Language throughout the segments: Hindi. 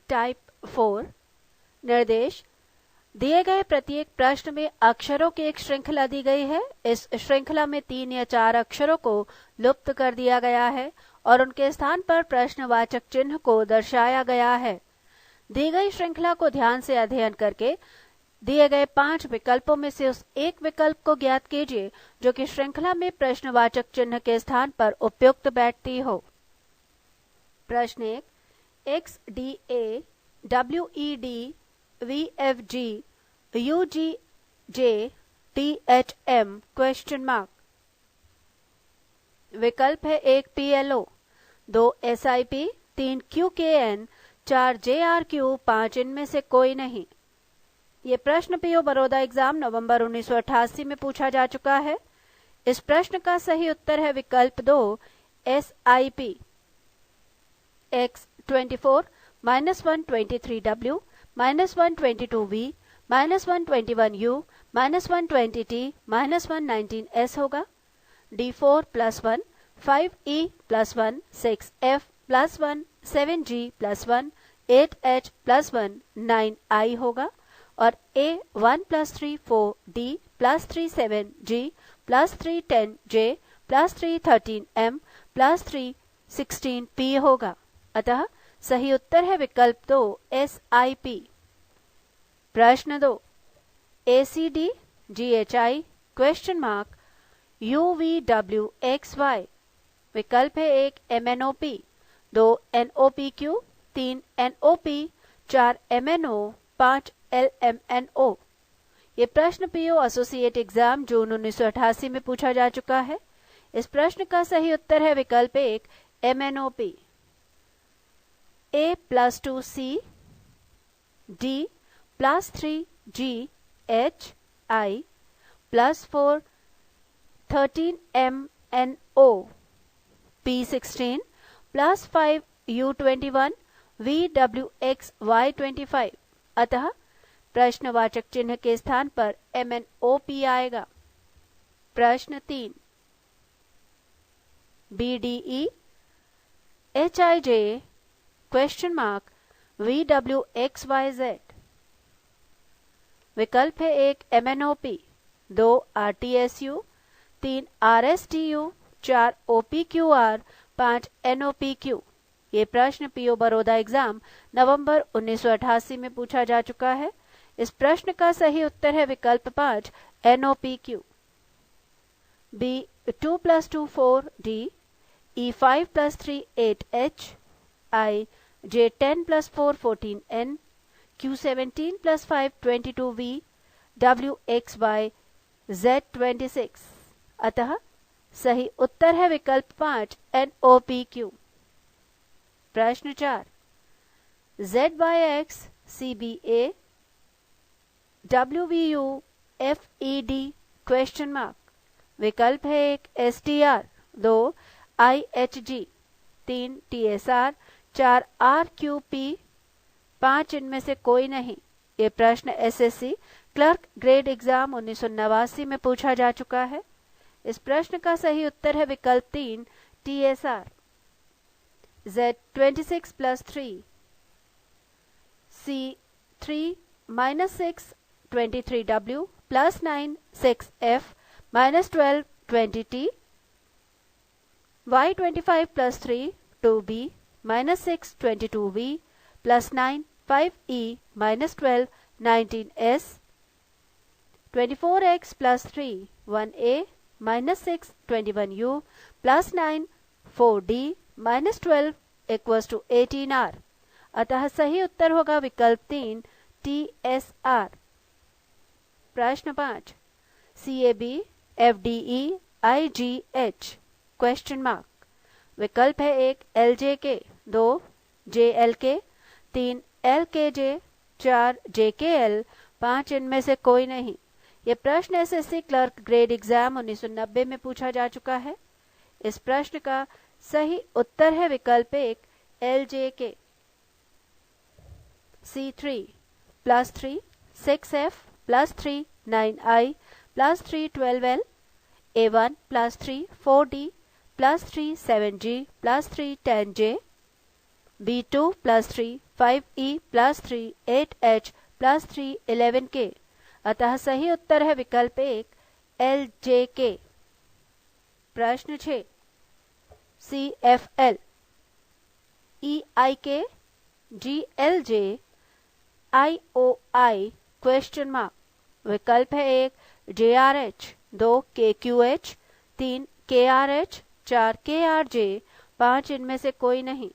टाइप 4। निर्देश: दिए गए प्रत्येक प्रश्न में अक्षरों की एक श्रृंखला दी गई है। इस श्रृंखला में 3 या 4 अक्षरों को लुप्त कर दिया गया है और उनके स्थान पर प्रश्नवाचक चिन्ह को दर्शाया गया है। दी गई श्रृंखला को ध्यान से अध्ययन करके दिए गए 5 विकल्पों में से उस एक विकल्प को ज्ञात कीजिए जो कि श्रृंखला में प्रश्नवाचक चिन्ह के स्थान पर उपयुक्त बैठती हो। प्रश्न 1, X D A W E D V F G U G J T H M question mark. विकल्प है 1 PLO, 2 SIP, 3 QKN, 4 JRQ, 5 इनमें से कोई नहीं। ये प्रश्न पीओ बड़ौदा एग्जाम नवंबर 1988 में पूछा जा चुका है। इस प्रश्न का सही उत्तर है विकल्प 2 SIP। X24 -123W -122V -121U -120T -119S होगा। D4 +1 5E +1 6F +1 7G +1 8H +1 9I होगा और A 1 +3 4D +3 7G +3 10J +3 13M +3 16P होगा। अतः सही उत्तर है विकल्प 2 SIP। प्रश्न 2, ACD GHI question mark UVWXY। विकल्प है 1 MNOP, 2 NOPQ, 3 NOP, 4 MNO, 5 LMNO। ये प्रश्न पीओ एसोसिएट एग्जाम जून 1988 में पूछा जा चुका है। इस प्रश्न का सही उत्तर है विकल्प 1 MNOP। A +2 C D +3 G H I +4 13 M N O P16 +5 U21 VWX Y25। अतः प्रश्नवाचक चिन्ह के स्थान पर MNOP आएगा। प्रश्न 3, BDE HIJ question mark VWXYZ। विकल्प है 1 MNOP, 2 RTSU, 3 RSTU, 4 OPQR, 5 NOPQ। ये प्रश्न पीओ बड़ौदा एग्जाम नवंबर 1988 में पूछा जा चुका है। इस प्रश्न का सही उत्तर है विकल्प 5 NOPQ। B 2 + 2 4D E 5 + 3 8H I J 10 + 4 14N Q 17 + 5 22V WXY Z26। अतः सही उत्तर है विकल्प 5 NOPQ। प्रश्न 4, ZYX CBA WVU FED question mark. विकल्प है 1 STR, 2 IHG, 3 TSR, 4 RQP, 5 इनमें से कोई नहीं। ये प्रश्न SSC क्लर्क ग्रेड एग्जाम 1989 में पूछा जा चुका है। इस प्रश्न का सही उत्तर है विकल्प 3 TSR। Z26 + 3 C3 -6 23W +9 6F -12 20T Y25 + 3 2B -6 22V +9 5E -12 19S 24X + 3 1A -6 21U +9 4D -12 = 18R। अतः सही उत्तर होगा विकल्प 3 TSR। प्रश्न 5, CAB FDE IGH question mark. विकल्प है 1 LJK, 2 JLK, 3 LKJ, 4 JKL, 5 इनमें से कोई नहीं। ये प्रश्न SSC क्लर्क ग्रेड एग्जाम 1990 में पूछा जा चुका है। इस प्रश्न का सही उत्तर है विकल्प 1 LJK। C3 +3 6F +3 9I +3 12L A1 +3 4D +3 7G +3 10J B2 +3 5E plus 3 8H plus 3 11K। अतः सही उत्तर है विकल्प 1 LJK। प्रश्न 6 CFL EIK GLJ IOI question mark. विकल्प है 1 JRH 2 KQH 3 KRH 4 KRJ 5 इनमें से कोई नहीं।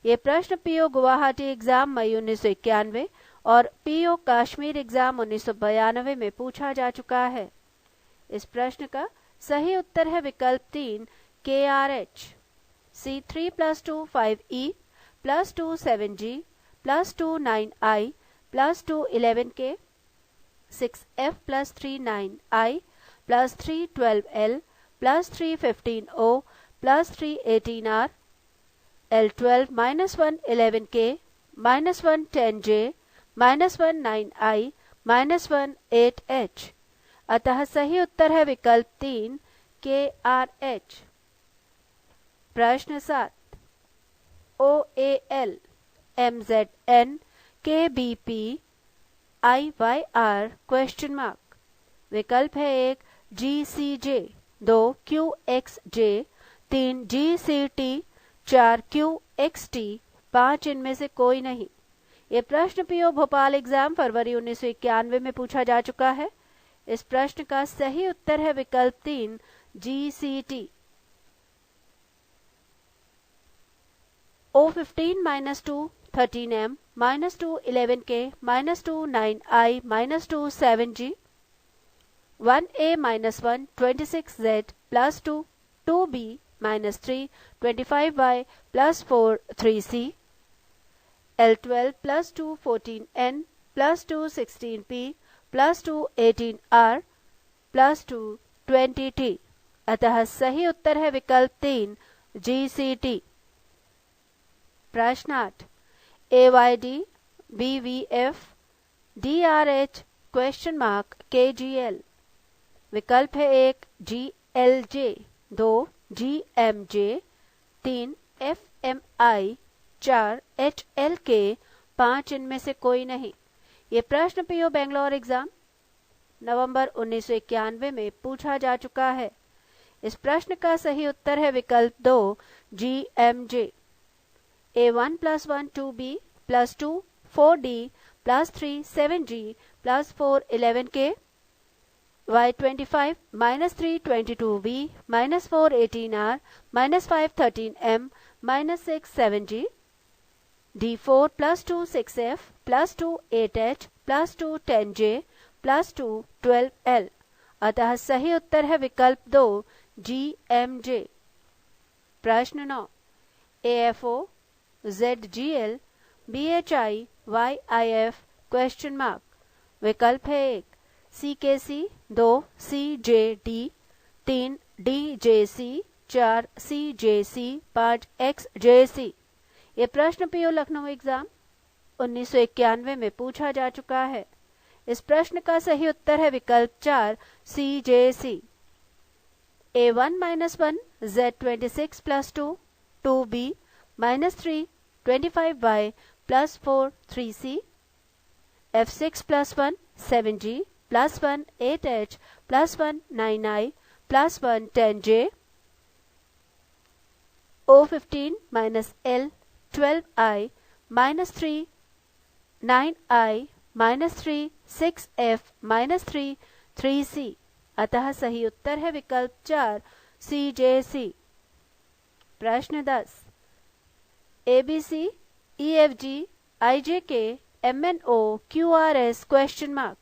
ये प्रश्न पीओ गुवाहाटी एग्जाम मई 1991 और पीओ कश्मीर एग्जाम 1992 में पूछा जा चुका है। इस प्रश्न का सही उत्तर है विकल्प 3 KRH। C3 plus 2 5E plus 2 7G plus 2 9I plus 2 11K 6F plus 3 9I plus 3 12L plus 3 15O plus 3 18R L12 minus 1 11K minus 1 10J minus 1 9I minus 1 8H। अतः सही उत्तर है विकल्प 3 KRH। प्रश्न 7 OAL MZN KBP IYR question mark. विकल्प है 1 GCJ 2 QXJ 3 GCT 4 QXT 5 इनमें से कोई नहीं। ये प्रश्न पीओ भोपाल एग्जाम फरवरी 1991 में पूछा जा चुका है। इस प्रश्न का सही उत्तर है विकल्प 3 GCT। O15 minus 2 13M minus 2 11K minus 2 9I minus 2 7G 1A minus 1 26Z plus 2 2B minus 3 25Y plus 4 3C L12 plus 2 14N plus 2 16P plus 2 18R plus 2 20T। अतः सही उत्तर है विकल्प 3 GCT। प्रश्न 8 AYD BVF DRH question mark KGL। विकल्प है 1 GLJ 2 GMJ 3 FMI 4 HLK 5 इनमें से कोई नहीं। ये प्रश्न पीओ बेंगलोर एग्जाम नवंबर 1991 में पूछा जा चुका है। इस प्रश्न का सही उत्तर है विकल्प 2 GMJ। A1 plus 1 2B plus 2 4D plus 3 7G plus 4 11K Y25 minus 3 22B minus 4 18R minus 5 13M minus 6 7G D4 plus 2 6F plus 2 8H plus 2 10J plus 2 12L। अतः सही उत्तर है विकल्प 2 GMJ। प्रश्न 9 AFO ZGL BHI YIF question mark. विकल्प है 1 CKC 2 CJD 3 DJC 4 CJC 5 XJC। ये प्रश्न पीओ लखनऊ एग्जाम 1991 में पूछा जा चुका है। इस प्रश्न का सही उत्तर है विकल्प 4 CJC। A1 minus 1 Z26 plus 2 2B minus 3 25Y plus 4 3C F6 plus 1 7G plus 1 8H plus 1 9I plus 1 10J O15 minus L 12I minus 3 9I minus 3 6F minus 3 3C। अतः सही उत्तर है विकल्प 4 CJC। प्रश्न 10 ABC EFG IJK MNO QRS question mark.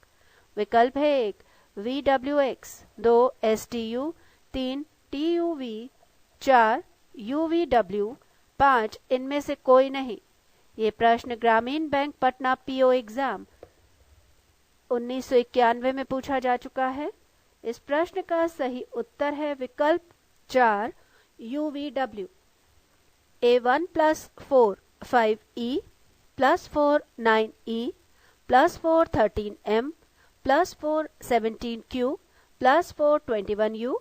विकल्प है 1 VWX 2 STU 3 TUV 4 UVW 5 इनमें से कोई नहीं। ये प्रश्न ग्रामीण बैंक पटना पीओ एग्जाम 1991 में पूछा जा चुका है। इस प्रश्न का सही उत्तर है विकल्प 4 UVW। A1 plus 4 5E plus 4 9E plus 4 13M plus 4 17Q plus 4 21U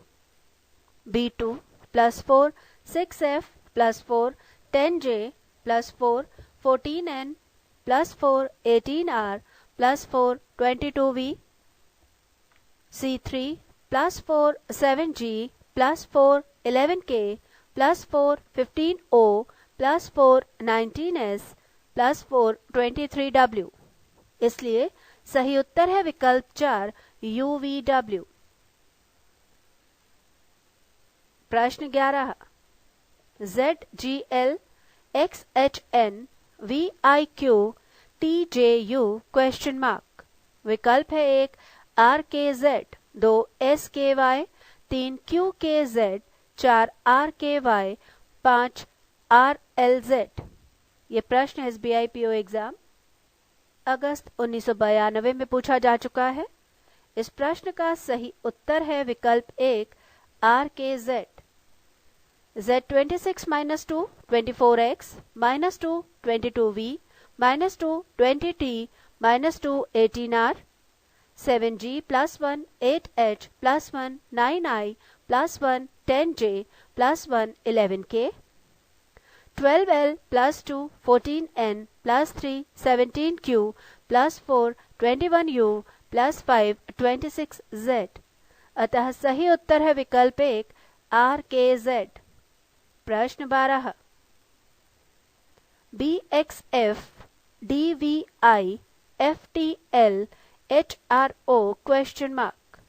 B2 plus 4 6F plus 4 10J plus 4 14N plus 4 18R plus 4 22V. C3 plus 4 7G plus 4 11K plus 4 15O plus 4 19S plus 4 23W। इसलिए सही उत्तर है विकल्प 4 UVW। प्रश्न 11 ZGL XHN VIQ TJU question mark. विकल्प है 1 RKZ, 2 SKY, 3 QKZ, 4 RKY, 5 RLZ। ये प्रश्न SBI PO एग्जाम अगस्त 1992 में पूछा जा चुका है। इस प्रश्न का सही उत्तर है विकल्प 1 RKZ। Z26 minus 2 24X minus 2 22V minus 2 20T minus 2 18R 7G plus 1 8H plus 1 9I plus 1 10J plus 1 11K 12L plus 2 14N plus 3 17Q plus 4 21U plus 5 26Z। अतः सही उत्तर है विकल्प 1 RKZ। प्रश्न 12 BXF DVI FTL HRO question mark.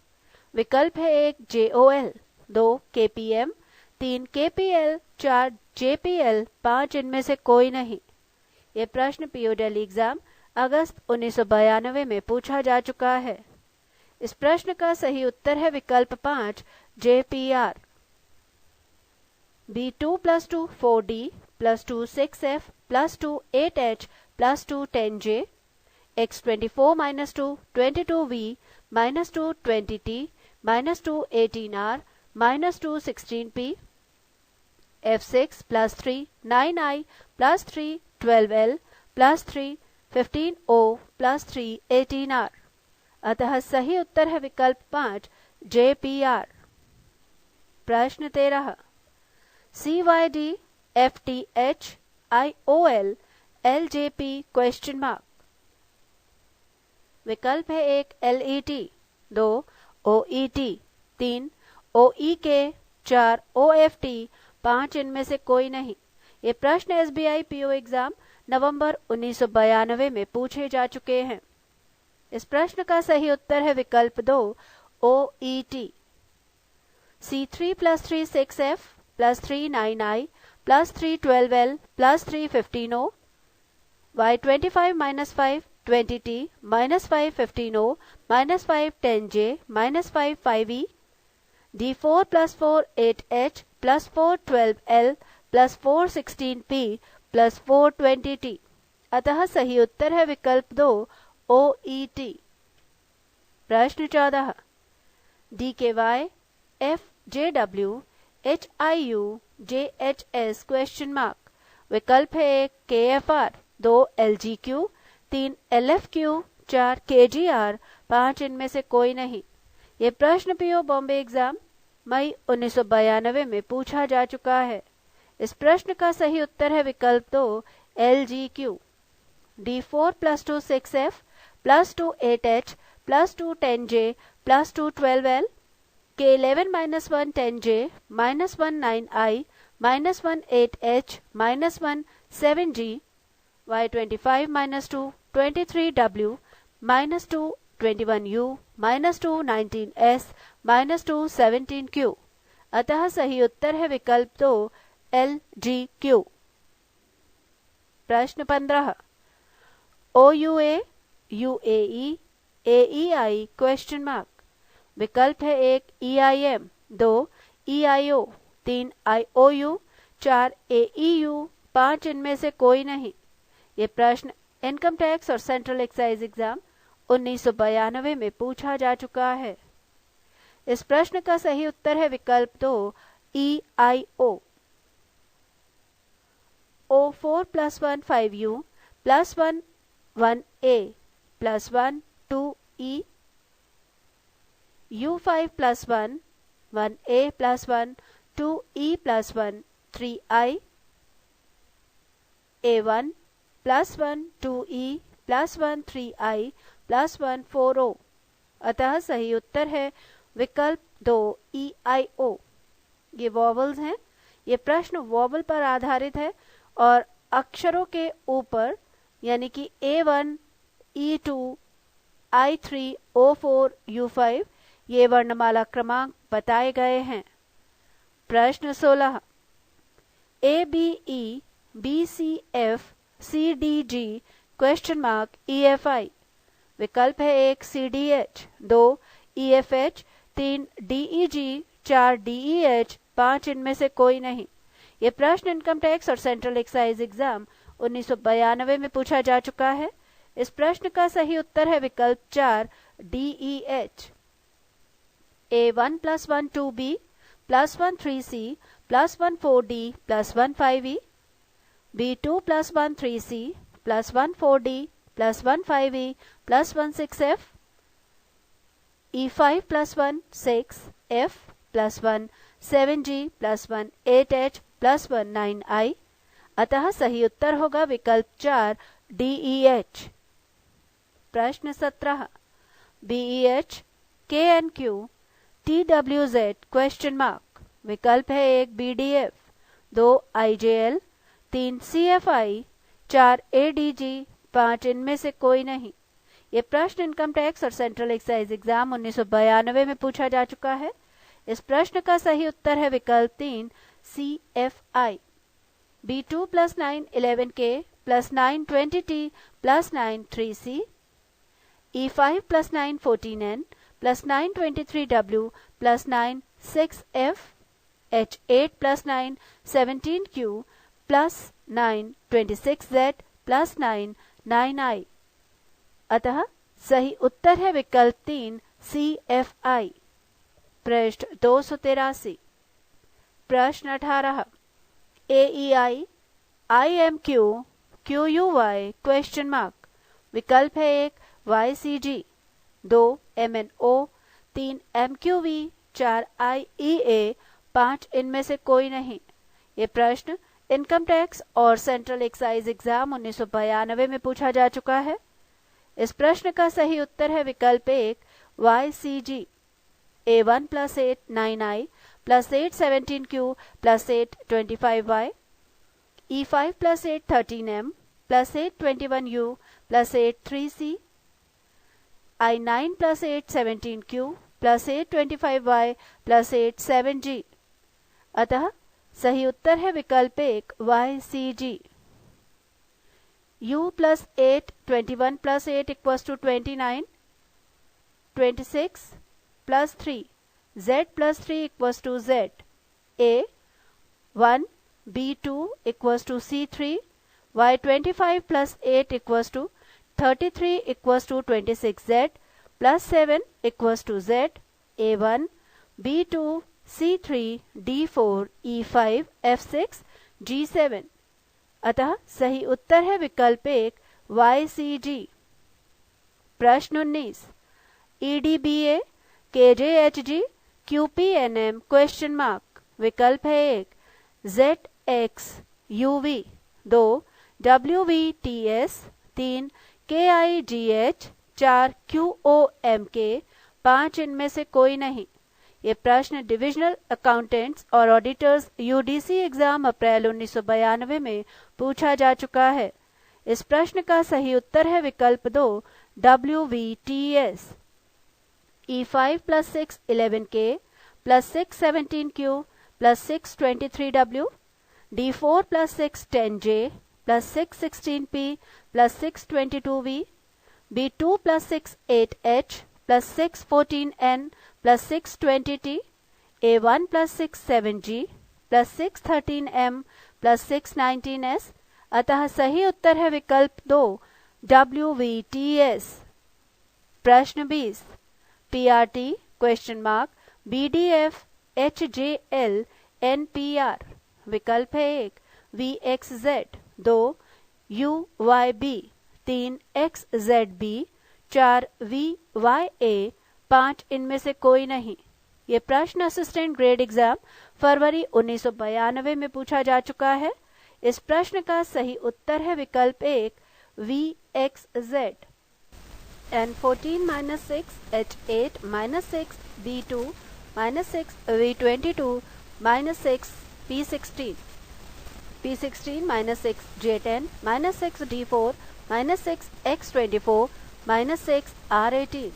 विकल्प है 1 JOL, 2 KPM, 3 KPL, 4 JPL, 5 इनमें से कोई नहीं। ये प्रश्न PO दिल्ली एग्जाम अगस्त 1992 में पूछा जा चुका है। इस प्रश्न का सही उत्तर है विकल्प 5 JPR। B2 plus 2 4D plus 2 6F plus 2 8H plus 2 10J X24 minus 2 22V minus 2 20T minus 2 18R minus 2 16P F6 plus 3 9I plus 3 12L plus 3 15O plus 3 18R। अतः सही उत्तर है विकल्प 5 JPR। प्रश्न 13 CYD FTH IOL LJP question mark. विकल्प है 1 LET, 2 OET, 3 OEK, 4 OFT, 5 इनमें से कोई नहीं। ये प्रश्न SBI PO एग्जाम नवंबर 1992 में पूछे जा चुके हैं। इस प्रश्न का सही उत्तर है विकल्प 2 OET। C3 plus 3 6F plus 3 9I plus 3 12L plus 3 15O Y25 minus 5 20T minus 5 15O minus 5 10J minus 5 5E D4 plus 4 8H plus 4 12L plus 4 16P plus 4 20T। अतः सही उत्तर है विकल्प 2 OET। प्रश्न 14 DKY FJW HIU JHS question mark. विकल्प है 1 KFR, 2 LGQ, 3 LFQ, 4 KGR, 5 इनमें से कोई नहीं। ये प्रश्न PO बॉम्बे एग्जाम मई 1992 में पूछा जा चुका है। इस प्रश्न का सही उत्तर है विकल्प 2 LGQ। D4 plus 2 6F plus 2 8H plus 2 10J plus 2 12L K11 minus 1 10J minus 1 9I minus 1 8H minus 1 7G Y25 minus 2 23W minus 2 21U minus 2 19S minus 2 17Q। अतः सही उत्तर है विकल्प 2 LGQ। प्रश्न 15 OUA UAE AEI question mark. विकल्प है 1 EIM, 2 EIO, 3 IOU, 4 AEU, 5 इनमें से कोई नहीं। ये प्रश्न इनकम टैक्स और सेंट्रल एक्साइज एग्जाम 1992 में पूछा जा चुका है। इस प्रश्न का सही उत्तर है विकल्प 2 EIO। O4 plus 1 5U plus 1 1A plus 1 2E U5 plus 1 1A plus 1 2E plus 1 3I A1 +1 2E +1 3I +1 4O। अतः सही उत्तर है विकल्प 2 EIO। ये वॉवल्स हैं। ये प्रश्न वॉवल पर आधारित है और अक्षरों के ऊपर यानी कि A1 E2 I3 O4 U5 ये वर्णमाला क्रमांक बताए गए हैं। प्रश्न 16 ABE BCF CDG EFI। विकल्प है 1 CDH, 2 EFH, 3 DEG, 4 DEH, 5 इनमें से कोई नहीं। ये प्रश्न इनकम टैक्स और सेंट्रल एक्साइज एग्जाम 1992 में पूछा जा चुका है। इस प्रश्न का सही उत्तर है विकल्प 4 DEH। A1 +1 2B +1 3C +1 4D +1 5E, B2 +1 3C +1 4D +1 5E +1 6F, E5 +1 6F +1 7G +1 8H +1 9I। अतः सही उत्तर होगा विकल्प 4 DEH। प्रश्न 17 BEH KNQ TWZ ? विकल्प है 1 BDF, 2 IJL, 3 CFI, 4 ADG, 5 इनमें से कोई नहीं। ये प्रश्न इनकम टैक्स और सेंट्रल एक्साइज एग्जाम 1992 में पूछा जा चुका है। इस प्रश्न का सही उत्तर है विकल्प 3 CFI। B2 +9 11K +9 20T +9 3C, E5 +9 14N +9 23W +9 6F, H8 +9 17Q +9 26Z +9 9I। अतः सही उत्तर है विकल्प 3 CFI। पृष्ठ 283। प्रश्न 18 AEI IMQ QUY ? विकल्प है 1 YCG, 2 MNO, 3 MQV, 4 IEA, 5 इनमें से कोई नहीं। ये प्रश्न इनकम टैक्स और सेंट्रल एक्साइज एग्जाम 1992 में पूछा जा चुका है। इस प्रश्न का सही उत्तर है विकल्प 1 YCG। A1 +8 9I +8 17Q +8 25Y, E5 +8 13M +8 21U +8 3C, I9 +8 17Q +8 25Y +8 7G। अतः सही उत्तर है विकल्प 1 YCG। U +8 21 +8 = 29, 26 +3 Z +3 = Z, A 1 B2 = C3, Y25 +8 = 33 = 26Z +7 = Z, A1 B2 C3 D4 E5 F6 G7। अतः सही उत्तर है विकल्प 1 YCG। प्रश्न 19 EDBA KJHG QPNM ? विकल्प है 1 ZX UV, 2 WVTS, 3 KIGH, 4 QOMK, 5 इनमें से कोई नहीं। ये प्रश्न डिविजनल अकाउंटेंट्स और ऑडिटर्स UDC एग्जाम अप्रैल 1992 में पूछा जा चुका है। इस प्रश्न का सही उत्तर है विकल्प 2 WVTS। E5 +6 11K +6 17Q +6 23W, D4 +6 10J +6 16P +6 22V, B2 +6 8H +6 14N +6 20T, A1 +6 7G +6 13M +6 19S। अतः सही उत्तर है विकल्प 2 WVTS। प्रश्न 20 PRT ? BDF HJL NPR। विकल्प है 1 VXZ, 2 UYB, 3 XZB, 4 VYA, 5 इनमें से कोई नहीं। ये प्रश्न असिस्टेंट ग्रेड एग्जाम फरवरी 1992 में पूछा जा चुका है। इस प्रश्न का सही उत्तर है विकल्प 1 VXZ। N14 minus 6 H8 minus 6 B2 minus 6 V22 minus 6 P16 P16 minus 6 J10 minus 6 D4 minus 6 X24 minus 6 R18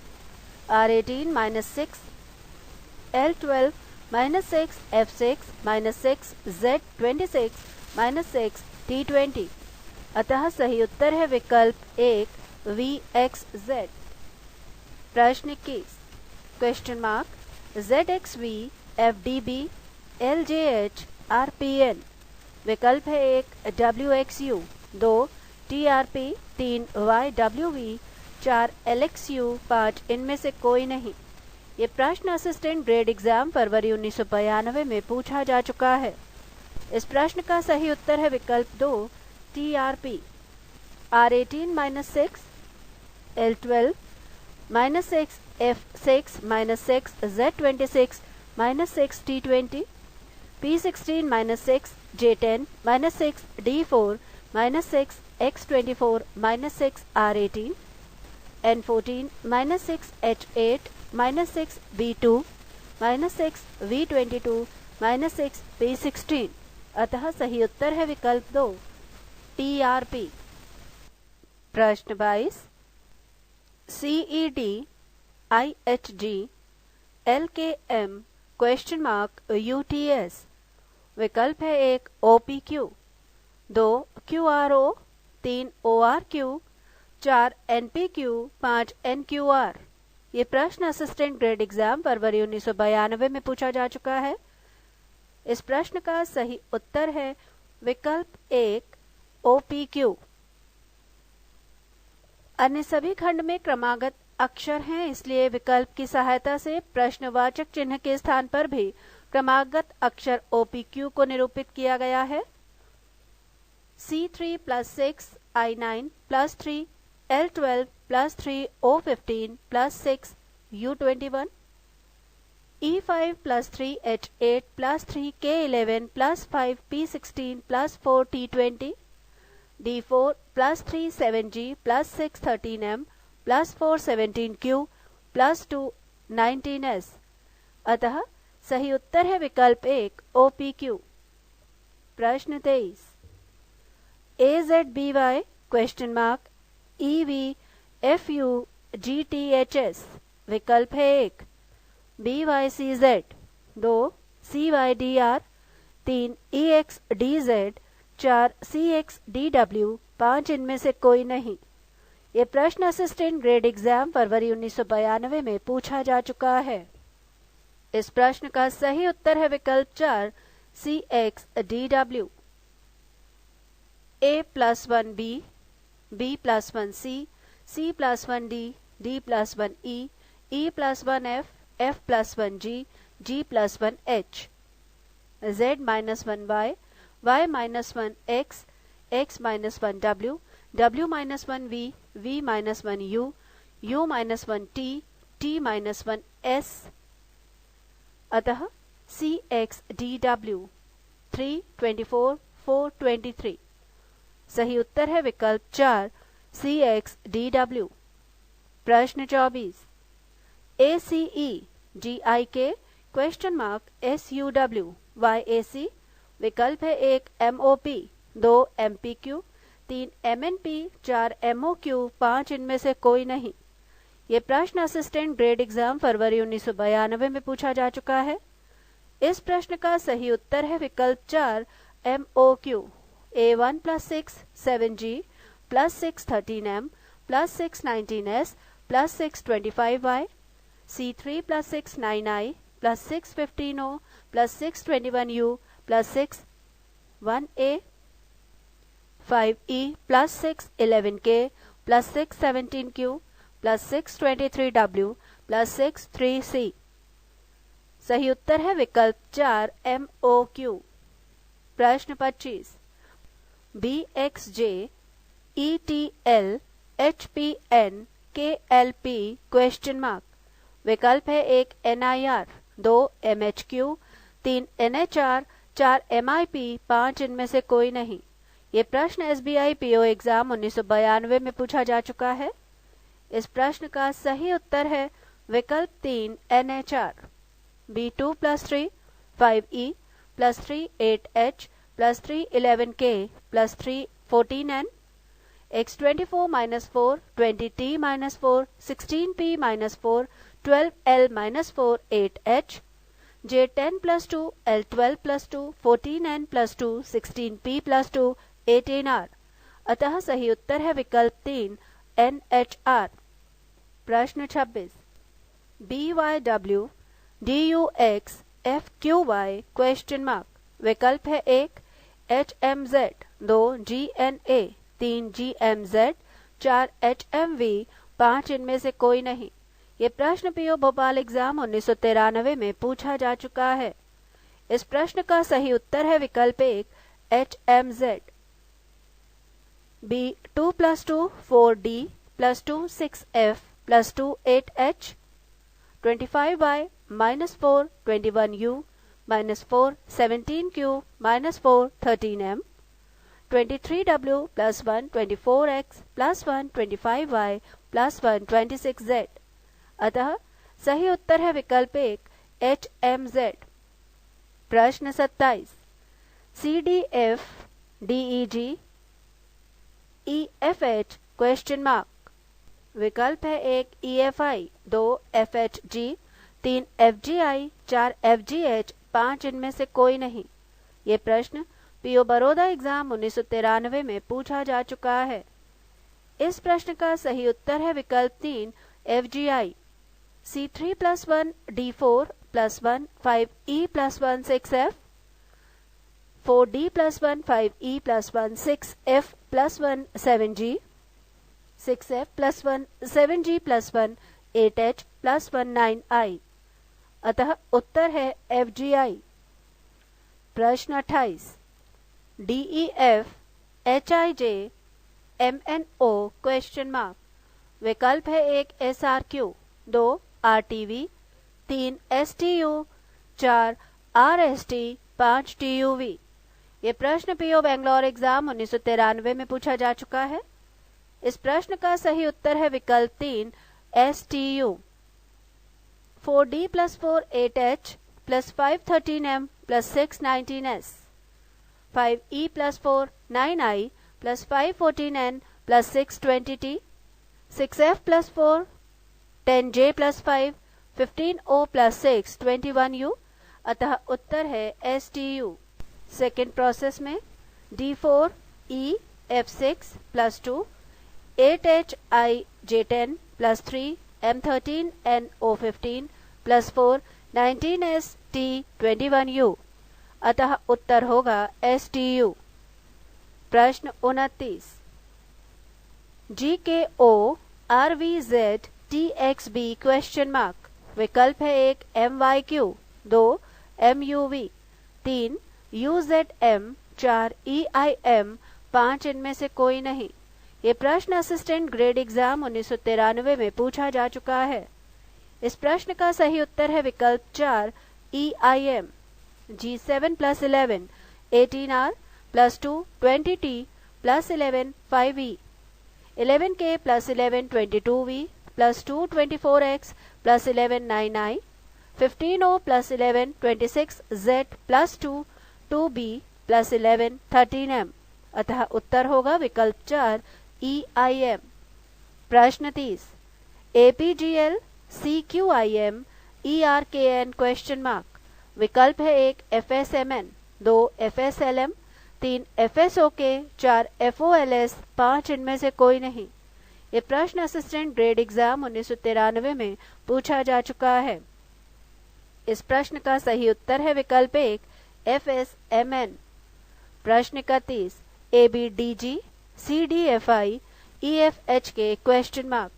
R18 minus 6 L12 minus 6 F6 minus 6 Z26 minus 6 T20। अतः सही उत्तर है विकल्प 1 VXZ। प्रश्न 21 question mark ZXV FDB LJH RPN। विकल्प है 1 WXU 2 TRP 3 YWV 4 LXU 5 इनमें से कोई नहीं। ये प्रश्न असिस्टेंट ग्रेड एग्जाम फरवरी 1992 में पूछा जा चुका है। इस प्रश्न का सही उत्तर है विकल्प 2 TRP। R18 minus 6 L12 minus 6 F6 minus 6 Z26 minus 6 T20 P16 minus 6 J10 minus 6 D4 minus 6 X24 minus 6 R18 N14 minus 6 H8 minus 6 B2 minus 6 V22 minus 6 P16। अतः सही उत्तर है विकल्प 2 TRP। प्रश्न 22 CED IHG LKM question mark UTS। विकल्प है 1 OPQ 2 QRO 3 ORQ 4 NPQ 5 NQR। ये प्रश्न असिस्टेंट ग्रेड एग्जाम फरवरी 1992 में पूछा जा चुका है। इस प्रश्न का सही उत्तर है विकल्प 1 OPQ। अन्य सभी खंड में क्रमागत अक्षर हैं, इसलिए विकल्प की सहायता से प्रश्नवाचक चिन्ह के स्थान पर भी क्रमागत अक्षर OPQ को निरूपित किया गया है। C3 plus 6 I9 plus 3 L12 plus 3 O15 plus 6 U21 E5 plus 3 H8 plus 3 K11 plus 5 P16 plus 4 T20 D4 plus 3 7G plus 6 13M plus 4 17Q plus 2 19S। अतः सही उत्तर है विकल्प 1 OPQ। प्रश्न 23 AZBY question mark EVFU GTHS। विकल्प है 1 BYCZ 2 CYDR 3 EXDZ 4 CXDW 5 इनमें से कोई नहीं। ये प्रश्न असिस्टेंट ग्रेड एग्जाम फरवरी 1992 में पूछा जा चुका है। इस प्रश्न का सही उत्तर है विकल्प 4 CXDW। A plus 1 B B plus 1 C C plus 1 D D plus 1 E E plus 1 F F plus 1 G G plus 1 H Z minus 1 Y Y minus 1 X X minus 1 W W minus 1 V V minus 1 U U minus 1 T T minus 1 S। अतः CXDW 3 24 4 23। सही उत्तर है विकल्प 4 CXDW। प्रश्न 24 ACE GIK question mark SUW YAC। विकल्प है 1 MOP 2 MPQ 3 MNP 4 MOQ 5 इनमें से कोई नहीं। ये प्रश्न असिस्टेंट ग्रेड एग्जाम फरवरी 1992 में पूछा जा चुका है। इस प्रश्न का सही उत्तर है विकल्प 4 MOQ। A1 plus 6 7G plus 6 13M plus 6 19S plus 6 25Y C3 plus 6 9I plus 6 15O plus 6 21U plus 6 1A 5E plus 6 11K plus 6 17Q plus 6 23W plus 6 3C। सही उत्तर है विकल्प 4 MOQ। प्रश्न 25 BXJ ETL HPN KLP question mark. विकल्प है 1 NIR 2 MHQ 3 NHR 4 MIP 5 इनमें से कोई नहीं। ये प्रश्न SBI PO एग्जाम 1992 में पूछा जा चुका है। इस प्रश्न का सही उत्तर है विकल्प 3 NH4। B2 + 3 5E + 3 8H + 3 11K + 3 14N X24 - 4 20T - 4 16P - 4 12L - 4 8H J10 + 2 L12 + 2 14N + 2 16P + 2 18R। अतः सही उत्तर है विकल्प 3 NH4। प्रश्न 26 BYW DUX FQY question mark. विकल्प है 1 HMZ 2 GNA 3 GMZ 4 HMV 5 इनमें से कोई नहीं। ये प्रश्न PO भोपाल एग्जाम 1993 में पूछा जा चुका है। इस प्रश्न का सही उत्तर है विकल्प 1 HMZ। B2 + 2 4D + 2 6F + 2 8H 25Y - 4 21U - 4 17Q - 4 13M 23W + 1 24X + 1 25Y + 1 26Z। अतः सही उत्तर है विकल्प 1 HMZ। प्रश्न 27 CDF DEG EFH question mark. विकल्प है 1 EFI 2 FHG 3 FGI 4 FGH 5 इनमें से कोई नहीं। ये प्रश्न PO बड़ौदा एग्जाम 1993 में पूछा जा चुका है। इस प्रश्न का सही उत्तर है विकल्प 3 FGI। C3 + 1 D4 + 1 5E + 1 6F 4D + 1 5E + 1 6F + 1 7G 6F + 1 7G + 1 8H + 1 9I। अतः उत्तर है FGI। प्रश्न 28 DEF HIJ MNO question mark. विकल्प है 1 SRQ 2 RTV 3 STU 4 RST 5 TUV। ये प्रश्न PO बेंगलोर एग्जाम 1993 में पूछा जा चुका है। इस प्रश्न का सही उत्तर है विकल्प 3 STU। 4D + 4 8H + 5 13M + 6 19S 5E + 4 9I + 5 14N + 6 20T 6F + 4 10J + 5 15O + 6 21U। अतः उत्तर है STU। सेकेंड प्रोसेस में D4 E F6 + 2 8H I J10 + 3 M13 NO15 + 4 19S T 21U। अतः उत्तर होगा STU। प्रश्न 29 GKO RVZ TXB question mark. विकल्प है 1 MYQ 2 MUV 3 UZM 4 EIM 5 इनमें से कोई नहीं। ये प्रश्न असिस्टेंट ग्रेड एग्जाम 1993 में पूछा जा चुका है। इस प्रश्न का सही उत्तर है विकल्प 4 EIM। G7 + 11 18R + 2 20T + 11 5E 11K + 11 22V + 2 24X + 11 9I 15O + 11 26Z + 2 2B + 11 13M। अतः उत्तर होगा विकल्प 4 EIM। प्रश्न 30 APGL CQIM ERKN question mark. विकल्प है 1 FSMN 2 FSLM 3 FSOK 4 FOLS 5 इनमें से कोई नहीं। ये प्रश्न असिस्टेंट ग्रेड एग्जाम 1993 में पूछा जा चुका है। इस प्रश्न का सही उत्तर है विकल्प 1 FSMN। प्रश्न 31 ABDG CDFI EFHK question mark.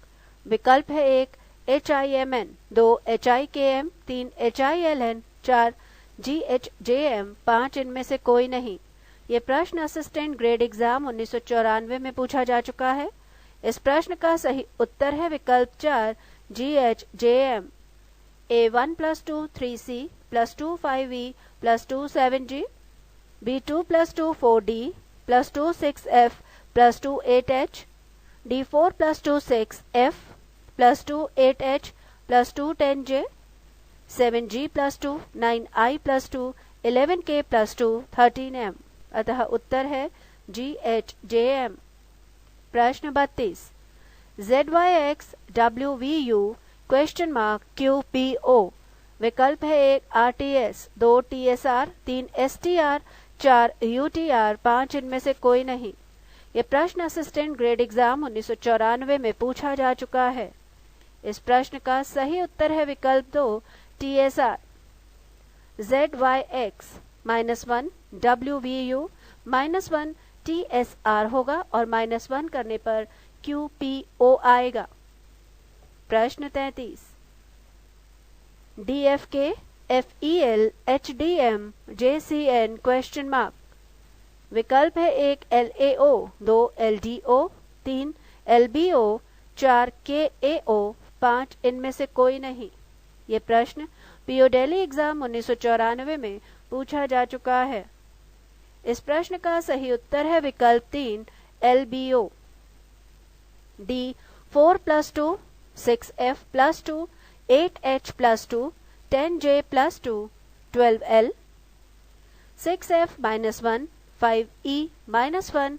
विकल्प है 1 HIMN 2 HIKM 3 HILN 4 GHJM 5 इनमें से कोई नहीं। ये प्रश्न असिस्टेंट ग्रेड एग्जाम 1994 में पूछा जा चुका है। इस प्रश्न का सही उत्तर है विकल्प 4 GHJM। A1 + 2 3C + 2 5E + 2 7G B2 + 2 4D plus 2 6F plus 2 8H, D4 plus 2 6F plus 2 8H plus 2 10J, 7G plus 2 9I plus 2 11K plus 2 13M। अतः उत्तर है GHJM। प्रश्न 32 ZYX WVU question mark QPO विकल्प है 1 RTS, 2 TSR, 3 STR, 4 UTR, 5 इनमें से कोई नहीं। ये प्रश्न असिस्टेंट ग्रेड एग्जाम 1994 में पूछा जा चुका है। इस प्रश्न का सही उत्तर है विकल्प 2 TSR। ZYX -1 WVU -1 TSR होगा और -1 करने पर QPO आएगा। प्रश्न 33 DFK FEL HDM JCN question mark विकल्प है 1 LAO, 2 LDO, 3 LBO, 4 KAO, 5 इनमें से कोई नहीं। ये प्रश्न पीओ दिल्ली एग्जाम 1994 में पूछा जा चुका है। इस प्रश्न का सही उत्तर है विकल्प 3 LBO। D 4 plus 2 6F plus 2 8H plus 2 10J plus 2 12L 6F -1 5E -1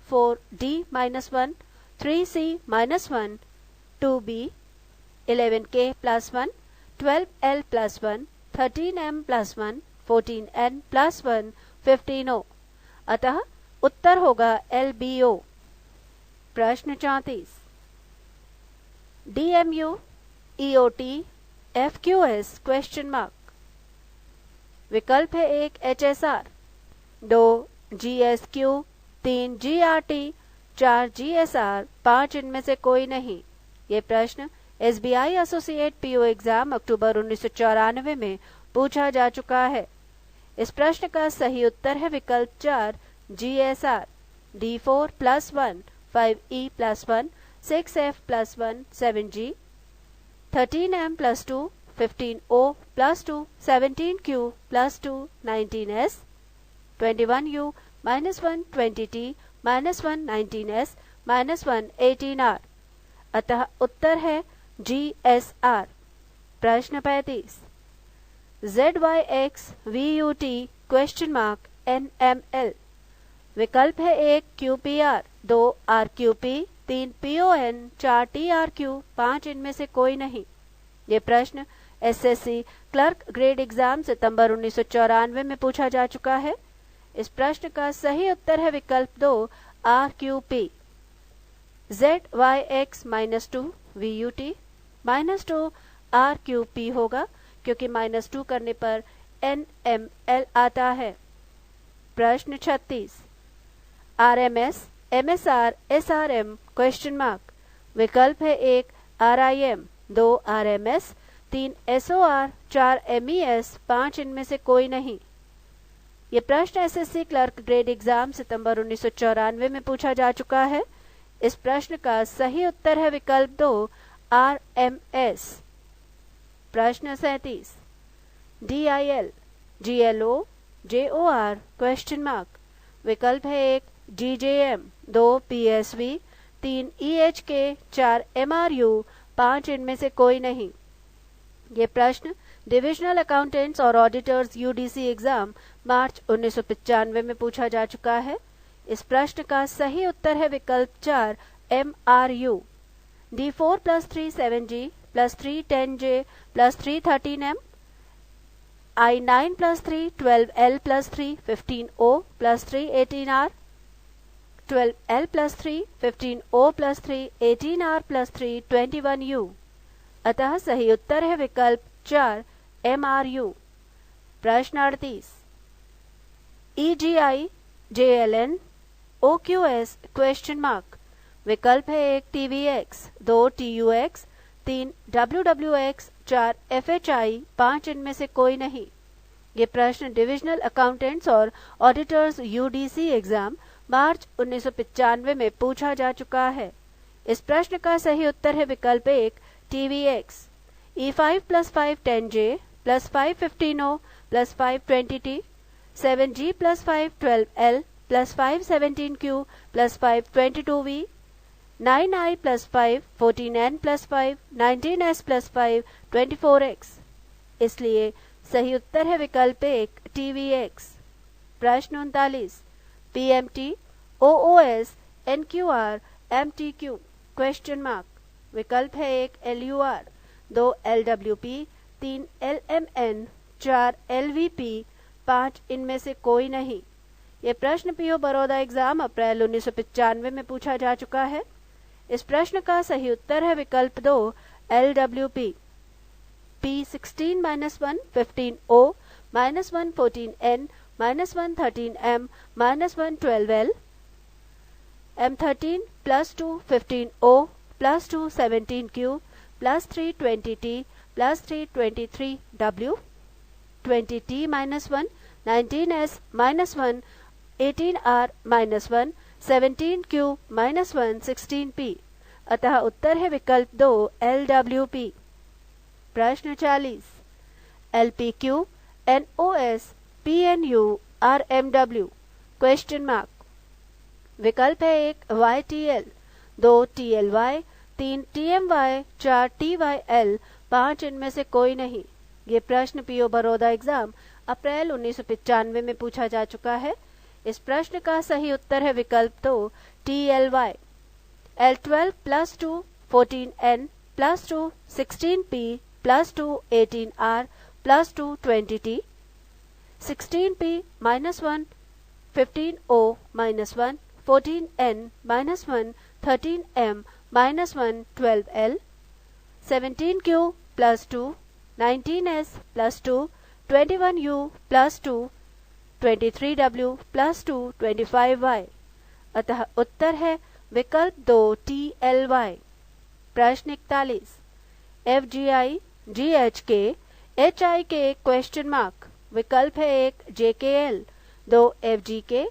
4D -1 3C -1 2B 11K plus 1 12L plus 1 13M plus 1 14N plus 1 15O। अतः उत्तर होगा LBO। प्रश्न 34 DMU EOT FQS question mark विकल्प है 1 HSR, 2 GSQ, 3 GRT, 4 GSR, 5 इनमें से कोई नहीं। ये प्रश्न SBI एसोसिएट PO एग्जाम अक्टूबर 1994 में पूछा जा चुका है। इस प्रश्न का सही उत्तर है विकल्प 4 GSR। D4 plus 1 5E plus 1 6F plus 1 7G 13M plus 2 15O plus 2 17Q plus 2 19S 21U -1 20T -1 19S -1 18R। अतः उत्तर है GSR। प्रश्न 35 ZYX VUT question mark NML विकल्प है 1 QPR, 2 RQP, 3 PON, 4 TRQ, 5 इनमें से कोई नहीं। ये प्रश्न SSC क्लर्क ग्रेड एग्जाम सितंबर 1994 में पूछा जा चुका है। इस प्रश्न का सही उत्तर है विकल्प 2 RQP। ZYX -2 VUT -2 RQP होगा क्योंकि -2 करने पर NML आता है। प्रश्न 36 RMS MSR SRM question mark विकल्प है 1 RIM, 2 RMS, 3 SOR, 4 MES, 5 इनमें से कोई नहीं। ये प्रश्न SSC क्लर्क ग्रेड एग्जाम सितंबर 1994 में पूछा जा चुका है। इस प्रश्न का सही उत्तर है विकल्प 2 RMS। प्रश्न 37 DIL GLO JOR question mark विकल्प है 1 GJM, 2 PSV, 3 EHK, 4 MRU, 5 इनमें से कोई नहीं। ये प्रश्न डिविजनल अकाउंटेंट्स और ऑडिटर्स UDC एग्जाम मार्च 1995 में पूछा जा चुका है। इस प्रश्न का सही उत्तर है विकल्प 4 MRU। D4 plus 3 7G plus 3 10J plus 3 13M I9 plus 3 12L plus 3 15O plus 3 18R 12L plus 3 15O plus 3 18R plus 3 21U। अतः सही उत्तर है विकल्प 4 MRU। प्रश्न 38 EGI JLN OQS question mark विकल्प है 1 TVX, 2 TUX, 3 WWX, 4 FHI, 5 इनमें से कोई नहीं। ये प्रश्न डिविजनल अकाउंटेंट्स और ऑडिटर्स UDC एग्जाम मार्च 1995 में पूछा जा चुका है। इस प्रश्न का सही उत्तर है विकल्प 1 TVX। E5 plus 5 10J plus 5 15O plus 5 20T 7G plus 5 12L +5 17Q +5 22V, 9I +5 14N +5 19S +5 24X। इसलिए सही उत्तर है विकल्प 1 TVX। प्रश्न 39 PMT OOS NQR MTQ question mark. विकल्प है 1 LUR, 2 LWP, 3 LMN, 4 LVP, 5 इनमें से कोई नहीं। ये प्रश्न पीओ बड़ौदा एग्जाम अप्रैल 1995 में पूछा जा चुका है। इस प्रश्न का सही उत्तर है विकल्प 2 LWP। P16-1 15O -1 14N -1 13M -1 12L, M13 +2 15O +2 17Q +3 20T +3 23W, 20T -1 19S -1 18R -1 17Q -1 16P। अतः उत्तर है विकल्प 2 LWP। प्रश्न 40 LPQ NOS PNU RMW question mark. विकल्प है 1 YTL, 2 TLY, 3 TMY, 4 TYL, 5 इनमें से कोई नहीं। ये प्रश्न पीओ बड़ौदा एग्जाम अप्रैल 1995 में पूछा जा चुका है। इस प्रश्न का सही उत्तर है विकल्प 2 TLY। L12 +2 14N +2 16P +2 18R +2 20T, 16P -1 15O -1 14N -1 13M -1 12L, 17Q +2 19S +2 21U +2 23W +2 25Y। अतः उत्तर है विकल्प 2 TLY। प्रश्न 41 FGI GHK HIK question mark. विकल्प है 1 JKL, 2 FGK,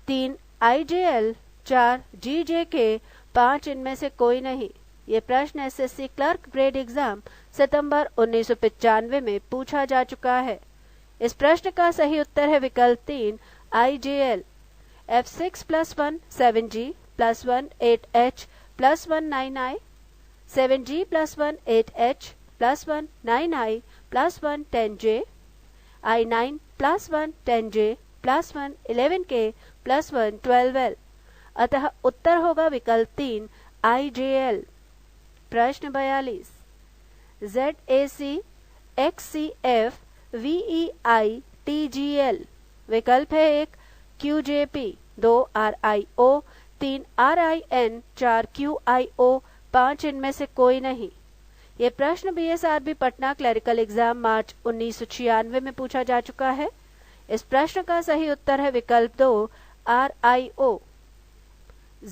3 IJL, 4 GJK, 5 इनमें से कोई नहीं। ये प्रश्न एसएससी क्लर्क ग्रेड एग्जाम सितंबर 1995 में पूछा जा चुका है। इस प्रश्न का सही उत्तर है विकल्प 3 IJL। F6 +1 7G +1 8H +1 9I, 7G +1 8H +1 9I +1 10J, I9 +1 10J +1 11K +1 12L। अतः उत्तर होगा विकल्प 3 IJL। प्रश्न 42 ZAC XCF VEI TGL विकल्प है 1 QJP, 2 RIO, 3 RIN, 4 QIO, 5 इनमें से कोई नहीं। ये प्रश्न BSRB पटना क्लरिकल एग्जाम मार्च 1996 में पूछा जा चुका है। इस प्रश्न का सही उत्तर है विकल्प 2 RIO।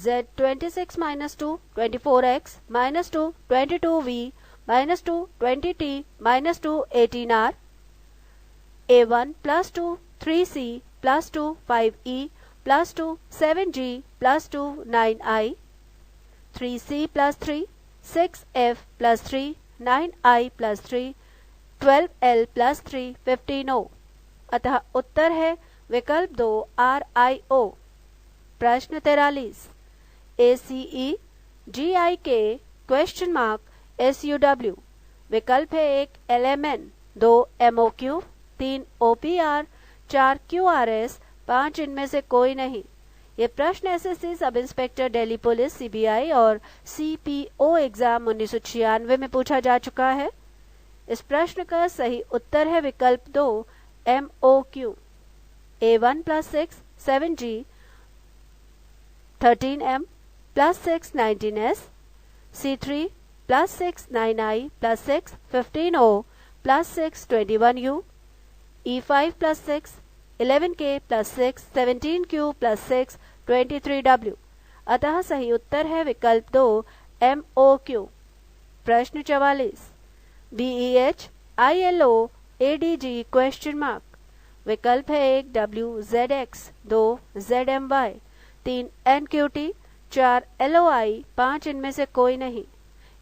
Z26 -2 24X -2 22V -2 20T -2 18R, A1 +2 3C +2 5E +2 7G +2 9I, 3C +3 6F +3 9I +3 12L +3 15O। अतः उत्तर है विकल्प 2 RIO। प्रश्न 43 ACE GIK question mark SUW विकल्प है 1 LMN, 2 MOQ, 3 OPR, 4 QRS, 5 इनमें से कोई नहीं। ये प्रश्न SSC sub inspector Delhi police CBI और CPO एग्जाम 1996 में पूछा जा चुका है। इस प्रश्न का सही उत्तर है विकल्प 2 MOQ। A1 +6 7G 13M +6 19S, C3 +6 9I +6 15O +6 21U, E5 +6 11K +6 17Q +6 23W। अतः सही उत्तर है विकल्प 2 MOQ। प्रश्न 44 BEH ILO ADG question mark. विकल्प है 1 WZX, 2 ZMY, 3 NQT, 4 LOI, 5 इनमें से कोई नहीं।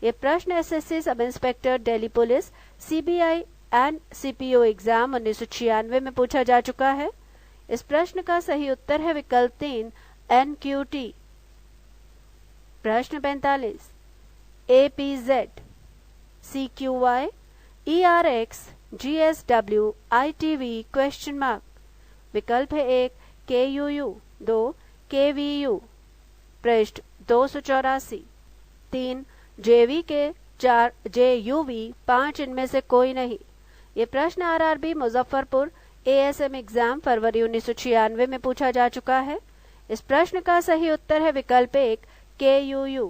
ये प्रश्न SSC sub inspector Delhi police CBI and CPO exam 1996 में पूछा जा चुका है। इस प्रश्न का सही उत्तर है विकल्प 3 NQT। प्रश्न 45 APZ CQY ERX GSW ITV question mark. विकल्प है 1 KUU, 2 KVU, पृष्ठ 284, 3 JVK, 4 JUV, 5 इनमें से कोई नहीं। ये प्रश्न RRB मुजफ्फरपुर ASM एग्जाम फरवरी 1996 में पूछा जा चुका है। इस प्रश्न का सही उत्तर है विकल्प 1 KUU।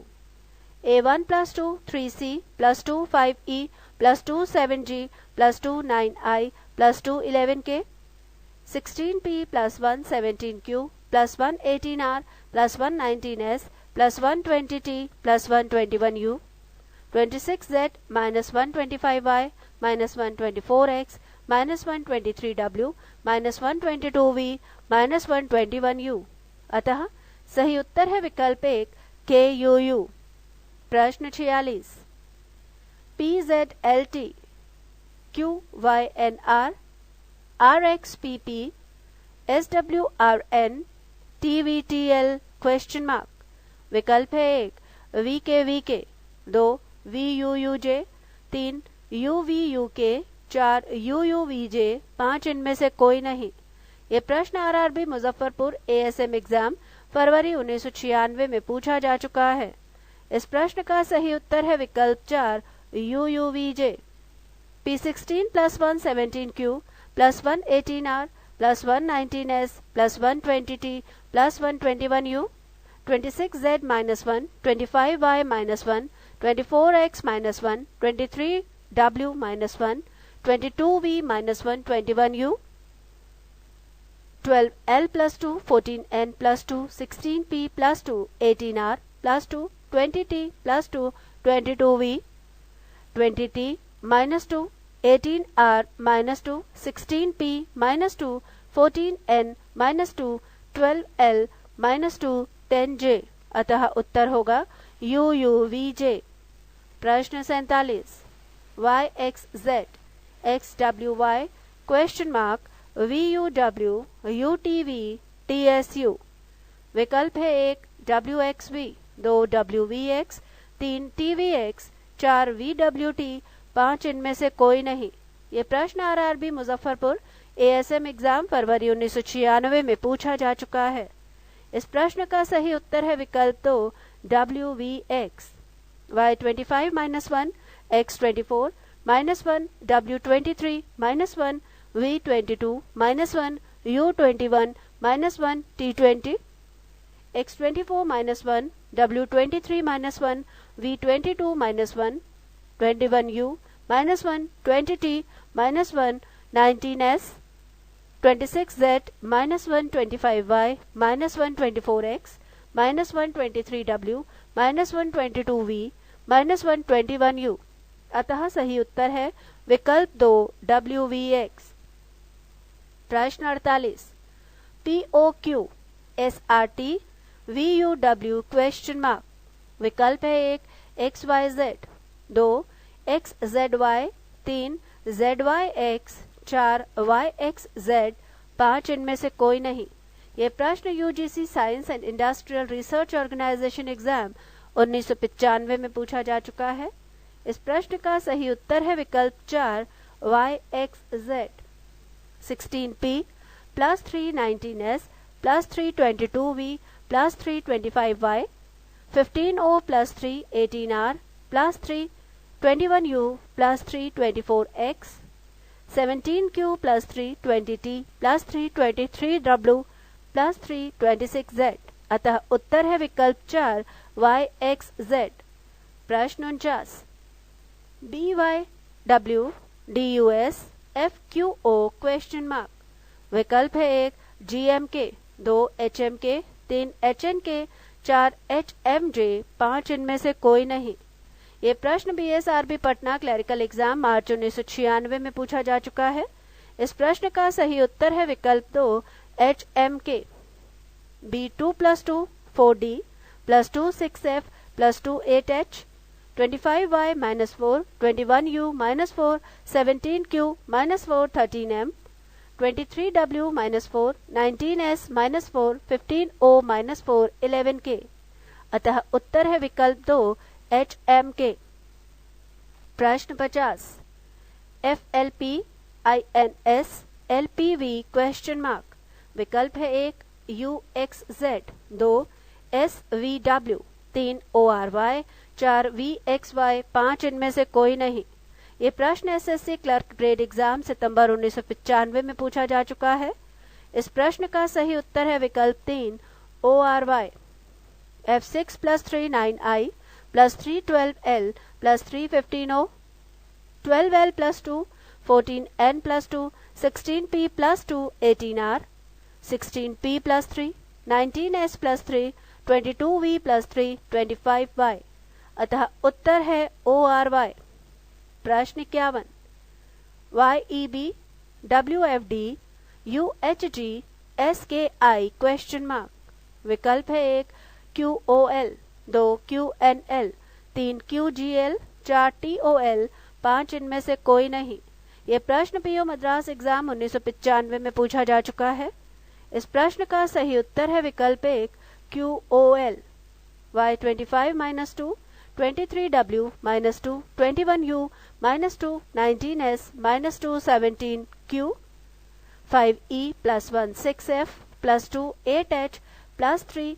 A1 + 2 3C + 2 5E + 2 7G + 2 9I + 2 11K 16P + 1 17Q + 1 18R + 1 19S + 1 20T + 1 21U 26Z - 125Y - 124X - 123W - 122V - 121U। अतः सही उत्तर है विकल्प 1 KUU। प्रश्न 46 PZLT QYNR RXPP SWRN TVTL question mark. विकल्प है 1 VKVK, 2 VUUJ, 3 UVUK, 4 UUVJ, 5 इनमें से कोई नहीं। ये प्रश्न RRB मुजफ्फरपुर ASM एग्जाम फरवरी 1996 में पूछा जा चुका है। इस प्रश्न का सही उत्तर है विकल्प 4 UUVJ। P16 + 1 17Q + 1 18R + 1 19S + 1 20T + 1 21U 26Z - 1 25Y - 1 24X - 1 23W - 1 22V - 1 21U 12L + 2 14N + 2 16P + 2 18R + 2 20T + 2 22V 20T - 2 18R - 2 16P - 2 14N - 2 12L - 2 10J। अतः उत्तर होगा UUVJ। प्रश्न 47 YXZ XWY question mark VUW UTV TSU। विकल्प है 1 WXV, 2 WVX, 3 TVX, 4 VWT, 5 इनमें से कोई नहीं। ये प्रश्न RRB मुजफ्फरपुर ASM एग्जाम फरवरी 1996 में पूछा जा चुका है। इस प्रश्न का सही उत्तर है विकल्प 2 WVX। Y25 - 1 X24 - 1 W23 - 1 V22 - 1 U21 - 1 T20 X24 - 1 W23 - 1 V22 - 1 21U - 1 20T - 1 19S 26Z - 1 25Y - 1 24X - 1 23W - 1 22V - 1 21U। अतः सही उत्तर है विकल्प 2 WVX। प्रश्न 48 POQ SRT VUW question mark. विकल्प है 1 XYZ, 2 XZY, 3 ZYX, 4 YXZ, 5 इनमें से कोई नहीं। ये प्रश्न UGC science and industrial research organisation exam 1995 में पूछा जा चुका है। इस प्रश्न का सही उत्तर है विकल्प 4 YXZ। 16P + 3 19S + 3 22V + 3 25Y 15O + 3 18R + 3 21U + 3 24X 17Q + 3 20T + 3 23W + 3 26Z। अतः उत्तर है विकल्प 4 YXZ। प्रश्न 49 BYW DUS FQO question mark. विकल्प है 1 GMK, 2 HMK, 3 HNK, 4 HMJ, 5 इनमें से कोई नहीं। ये प्रश्न BSRB पटना क्लरिकल एग्जाम मार्च 1996 में पूछा जा चुका है। इस प्रश्न का सही उत्तर है विकल्प 2 HMK। B2 + 2 4D + 2 6F + 2 8H 25Y - 4 21U - 4 17Q - 4 13M 23W-4, 19S-4, 15O-4, 11K। अतः उत्तर है विकल्प 2 HMK। प्रश्न 50 FLP INS LPV question mark. विकल्प है 1 UXZ, 2 SVW, 3 ORY, 4 VXY, 5 इनमें से कोई नहीं। ये प्रश्न एसएससी क्लर्क ग्रेड एग्जाम सितंबर 1995 में पूछा जा चुका है। इस प्रश्न का सही उत्तर है विकल्प 3 ORY। F6 + 3 9I + 3 12L + 3 15O, 12L + 2 14N + 2, 16P + 2 18R, 16P + 3 19S + 3 22V + 3 25Y। अतः उत्तर है ORY। प्रश्न 51 YEB WFD UHG SKI question mark. विकल्प है 1 QOL, 2 QNL, 3 QGL, 4 TOL, 5 इनमें से कोई नहीं। ये प्रश्न पीओ मद्रास एग्जाम 1995 में पूछा जा चुका है। इस प्रश्न का सही उत्तर है विकल्प 1 QOL। Y25 - 2 23W - 2 21U - 2 19S - 2 17Q 5E + 1 6F + 2 8H + 3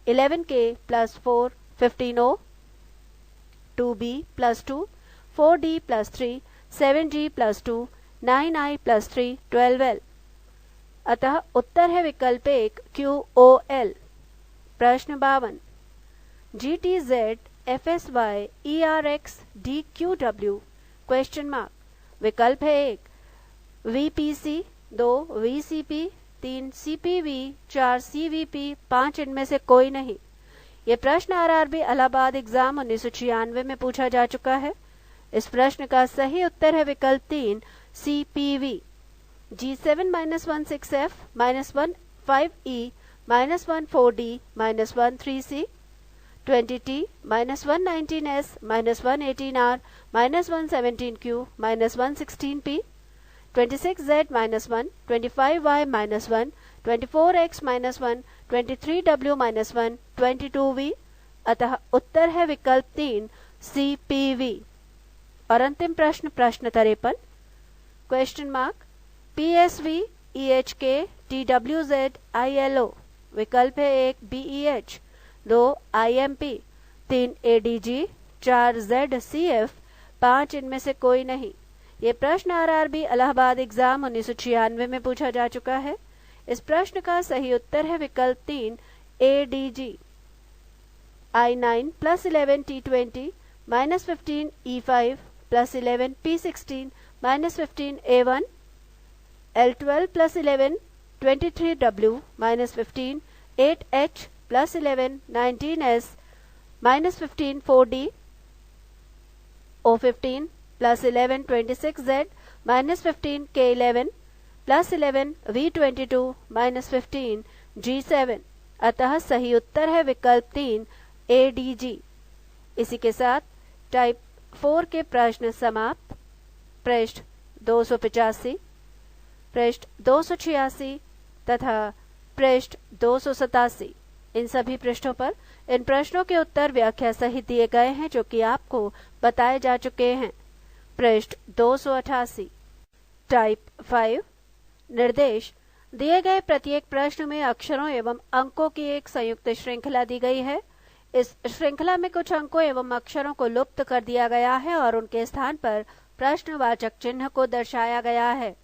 11K + 4 15O 2B + 2 4D + 3 7G + 2 9I + 3 12L। अतः उत्तर है विकल्प 1 QOL। प्रश्न 52 GTZ FSY ERX DQW question mark. विकल्प है 1 VPC, 2 VCP, 3 CPV, 4 CVP, 5 इनमें से कोई नहीं। ये प्रश्न RRB इलाहाबाद एग्जाम 1996 में पूछा जा चुका है। इस प्रश्न का सही उत्तर है विकल्प 3 CPV। G7 - 1 6F -1 5E -1 4D -1 3C 20T -1 19S -1 18R -1 17Q -1 16P 26Z -1 25Y -1 24X -1 23W -1 22V। अतः उत्तर है विकल्प 3 CPV। और अंतिम प्रश्न 53 question mark PSV EHK TWZ ILO। विकल्प है 1 BEH, 2 IMP, 3 ADG, 4 ZCF, 5 इनमें से कोई नहीं। ये प्रश्न RRB इलाहाबाद एग्जाम 1996 में पूछा जा चुका है। इस प्रश्न का सही उत्तर है विकल्प 3 ADG। I9 + 11 T20 -15 E5 + 11 P16 -15 A1 L12 + 11 23W -15 8H + 11 19S -15 4D O15 + 11 26Z -15 K11 + 11 V22 -15 G7। अतः सही उत्तर है विकल्प 3 ADG। इसी के साथ टाइप 4 के प्रश्न समाप्त। पृष्ठ 285, पृष्ठ 286 तथा पृष्ठ 287 इन सभी पृष्ठों पर इन प्रश्नों के उत्तर व्याख्या सहित दिए गए हैं जो कि आपको बताए जा चुके हैं। पृष्ठ 288 टाइप 5 निर्देश दिए गए प्रत्येक प्रश्न में अक्षरों एवं अंकों की एक संयुक्त श्रृंखला दी गई है। इस श्रृंखला में कुछ अंकों एवं अक्षरों को लुप्त कर दिया गया है और उनके स्थान पर प्रश्नवाचक चिन्ह को दर्शाया गया है।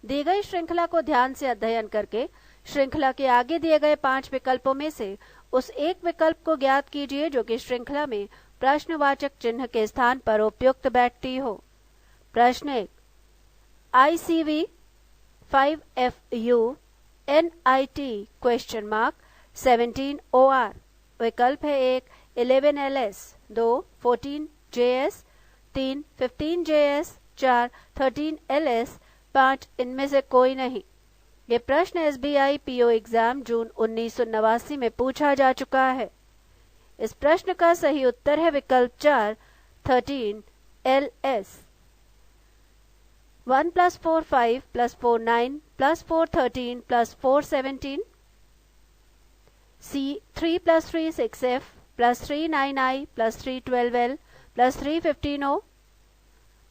दी गई श्रृंखला को ध्यान से अध्ययन करके श्रृंखला के आगे दिए गए 5 विकल्पों में से उस एक विकल्प को ज्ञात कीजिए जो कि श्रृंखला में प्रश्नवाचक चिन्ह के स्थान पर उपयुक्त बैठती हो। प्रश्न 1 ICV 5FU NIT question mark 17 OR। विकल्प है 1 11LS, 2 14JS, 3 15JS, 4 13LS, 5 इनमें से कोई नहीं। ये प्रश्न SBI PO एग्जाम जून 1989 में पूछा जा चुका है। इस प्रश्न का सही उत्तर है विकल्प 4 13LS। 1 + 4 5 + 4 9 + 4 13 + 4 17. C 3 + 3 6F + 3 9I + 3 12L + 3 15O.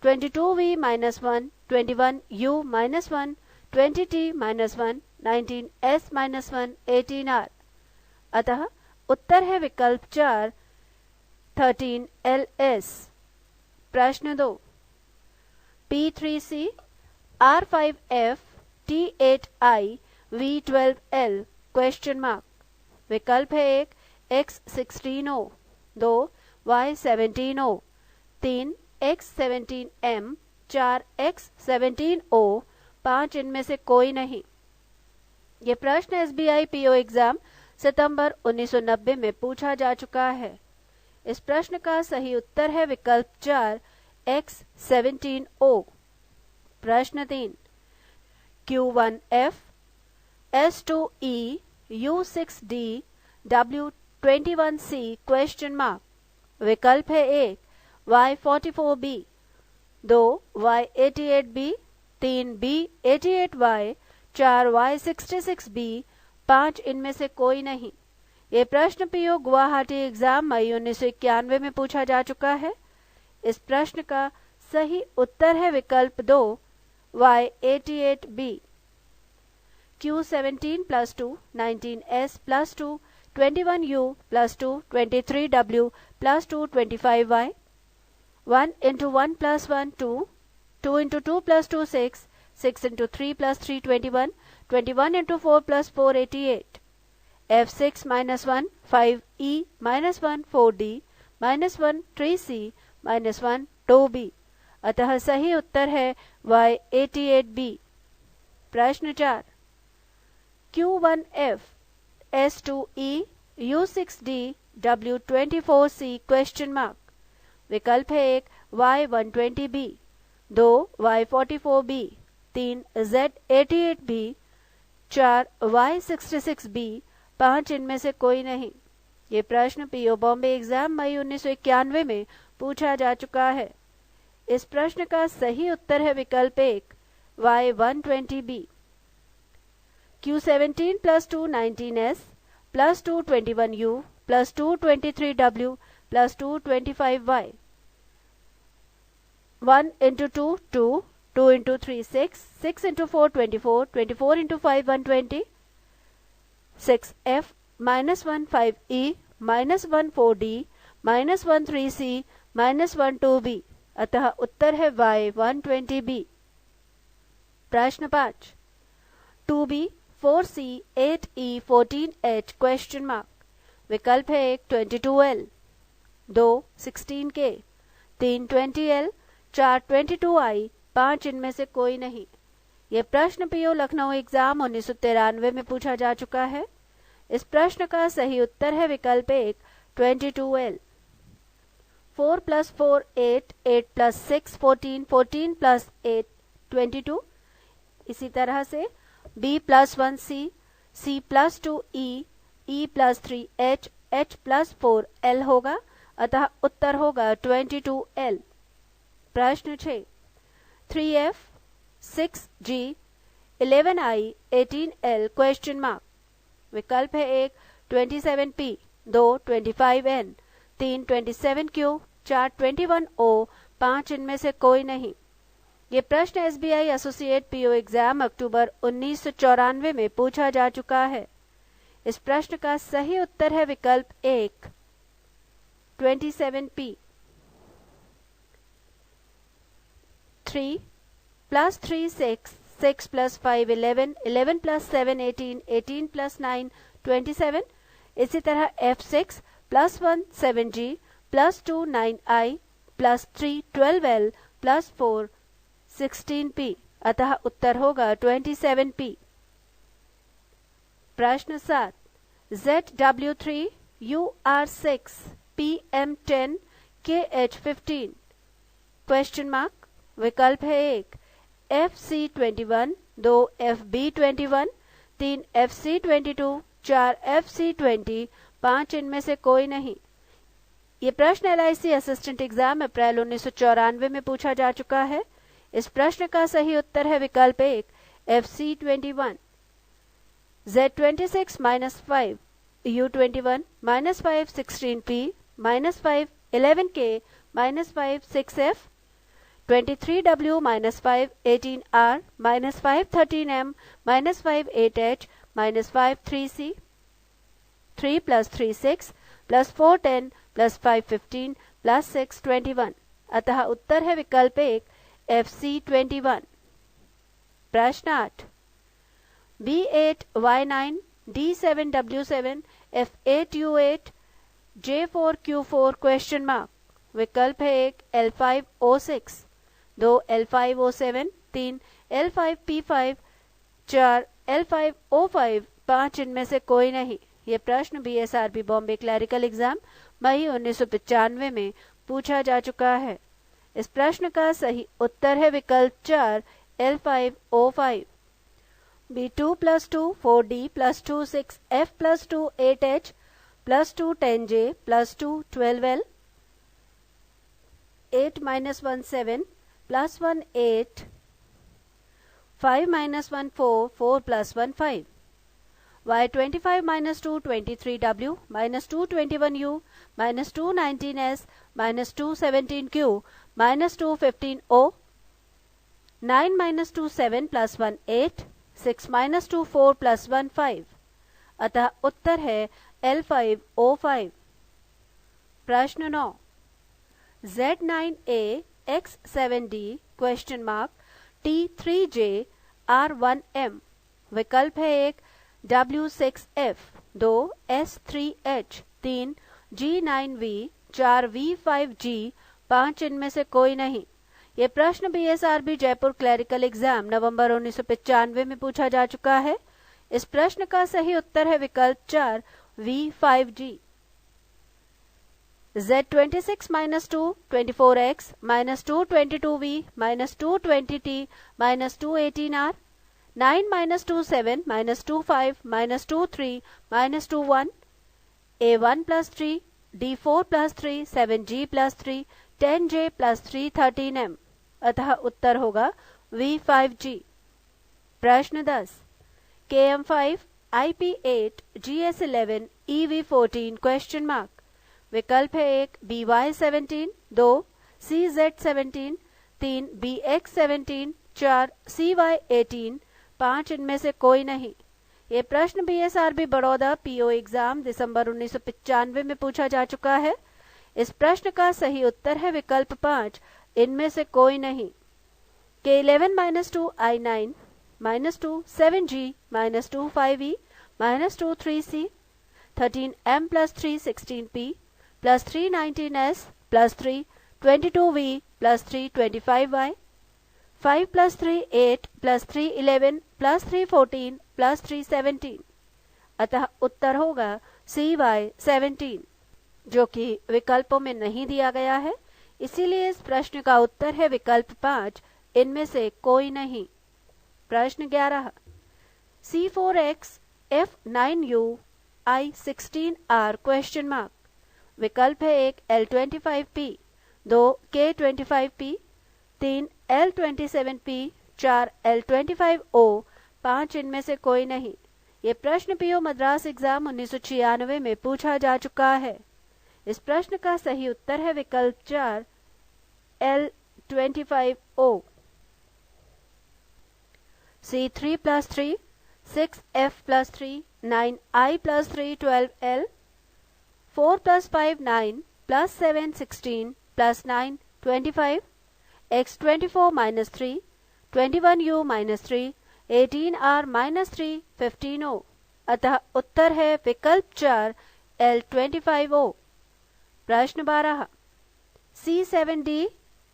22V - 1 21U - 1 20T - 1 19S - 1 18R। अतः उत्तर है विकल्प 4 13LS। प्रश्न 2 P3C R5F T8I V12L question mark. विकल्प है 1 X16O 2 Y17O 3 X17M 4 X17O 5 इनमें से कोई नहीं। ये प्रश्न SBI PO एग्जाम सितंबर 1990 में पूछा जा चुका है। इस प्रश्न का सही उत्तर है विकल्प 4 X17O। प्रश्न 3 Q1F S2E U6D W21C question mark. विकल्प है 1 Y44B 2 Y88B 3 B88Y 4 Y66B 5 इनमें से कोई नहीं। ये प्रश्न पीओ गुवाहाटी एग्जाम मई 1991 में पूछा जा चुका है। इस प्रश्न का सही उत्तर है विकल्प 2 Y88B। Q17 + 2 19S + 2 21U + 2 23W + 2 25Y 1 × 1 + 1 2 2 × 2 + 2 6 6 × 3 + 3 21 21 × 4 + 4 88 F6 - 1 5E - 1 4D - 1 3C - 1 2B। अतः सही उत्तर है Y88B। प्रश्न 4 Q1F S2E U6D W24C question mark. विकल्प है 1 Y120B 2 Y44B 3 Z88B 4 Y66B 5 इनमें से कोई नहीं। ये प्रश्न पीओ बॉम्बे एग्जाम मई 1991 में पूछा जा चुका है। इस प्रश्न का सही उत्तर है विकल्प 1 Y120B। Q17 + 2 19S + 2 21U + 2 23W + 2 25Y 1 × 2 2 2 × 3 6 6 × 4 24 24 × 5 120 6F - 1 5E - 1 4D - 1 3C - 1 2B। अतः उत्तर है Y120B। प्रश्न 5 2B 4C 8E 14H question mark. विकल्प है 1 22L 2 16K 3 20L 4 22I 5 इनमें से कोई नहीं। यह प्रश्न पीओ लखनऊ एग्जाम 1993 में पूछा जा चुका है। इस प्रश्न का सही उत्तर है विकल्प 1 22L। 4 + 4 8 8 + 6 14 14 + 8 22। इसी तरह से B + 1 C C + 2 E E + 3 H H + 4 L होगा। अतः उत्तर होगा 22L। प्रश्न 6 3F 6G 11I 18L question mark. विकल्प है 1 27P 2 25N 3 27Q 4 21O 5 इनमें से कोई नहीं। ये प्रश्न SBI एसोसिएट PO एग्जाम अक्टूबर 1994 में पूछा जा चुका है। इस प्रश्न का सही उत्तर है विकल्प 1 27P। 3 + 3 6 6 + 5 11 11 + 7 18 18 + 9 27। इसी तरह F6 + 1 7G + 2 9I + 3 12L + 4 16P। अतः उत्तर होगा 27P। प्रश्न 7 ZW3 UR6 PM10 KH15 question mark. विकल्प है 1 FC21 2 FB21 3 FC22 4 FC20 5 इनमें से कोई नहीं। ये प्रश्न LIC असिस्टेंट एग्जाम अप्रैल 1994 में पूछा जा चुका है। इस प्रश्न का सही उत्तर है विकल्प 1 FC21। Z26 -5 U21 -5 16P -5 11K -5 6F 23W -5 18R -5 13M -5 8H -5 3C 3 + 3 6 + 4 10 + 5 15 + 6 21। अतः उत्तर है विकल्प 1 FC21। प्रश्न 8 B8 Y9 D7 W7 F8 U8 J4 Q4 question mark. विकल्प है 1 L5 O6 2 L5 O7 3 L5 P5 4 L5 O5 5 इनमें से कोई नहीं। ये प्रश्न BSRB बॉम्बे क्लरिकल एग्जाम मई 1995 में पूछा जा चुका है। इस प्रश्न का सही उत्तर है विकल्प 4 L5 O5। B2 + 2 4D + 2 6F + 2 8H + 2 10J + 2 12L 8 - 1 7 + 1 8 5 - 1 4 4 + 1 5 Y25 - 2 23W -2 21U -2 19S -2 17Q -2 15O 9 - 2 7 + 1 8 6 - 2 4 + 1 5। अतः उत्तर है L5 O5। प्रश्न 9 Z9A X7D question mark T3J R1M। विकल्प है 1 W6F 2 S3H 3 G9V 4 V5G 5 इनमें से कोई नहीं। ये प्रश्न BSRB जयपुर क्लरिकल एग्जाम नवंबर 1995 में पूछा जा चुका है। इस प्रश्न का सही उत्तर है विकल्प 4 V5G। Z26 - 2 24X -2 22V -2 20T -2 18R 9 - 2 7 -2 5 -2 3 -2 1 A1 + 3 D4 + 3 7G + 3 10J + 3 13M। अतः उत्तर होगा V5G। प्रश्न 10 KM5 IP8 GS11 EV14 question mark. विकल्प है 1 BY17 2 CZ17 3 BX17 4 CY18 5 इनमें से कोई नहीं। ये प्रश्न BSRB बड़ौदा PO एग्जाम दिसंबर 1995 में पूछा जा चुका है। इस प्रश्न का सही उत्तर है विकल्प 5 इनमें से कोई नहीं। K11 - 2 I9 -2 7G -2 5E -2 3C 13M + 3 16P + 3 19S + 3 22V + 3 25Y 5 + 3 8 + 3 11 + 3 14 + 3 17। अतः उत्तर होगा CY17 जो कि विकल्पों में नहीं दिया गया है। इसीलिए इस प्रश्न का उत्तर है विकल्प 5 इनमें से कोई नहीं। प्रश्न 11 C4X F9U I16R question mark. विकल्प है 1 L25P 2 K25P 3 L27P 4 L25O 5 इनमें से कोई नहीं। ये प्रश्न PO मद्रास एग्जाम 1996 में पूछा जा चुका है। इस प्रश्न का सही उत्तर है विकल्प 4 L25O। C3 + 3 6F + 3 9I + 3 12L 4 + 5 9 + 7 16 + 9 25 X24 - 3 21U - 3 18R - 3 15O। अतः उत्तर है विकल्प 4 L25O। प्रश्न 12 C7D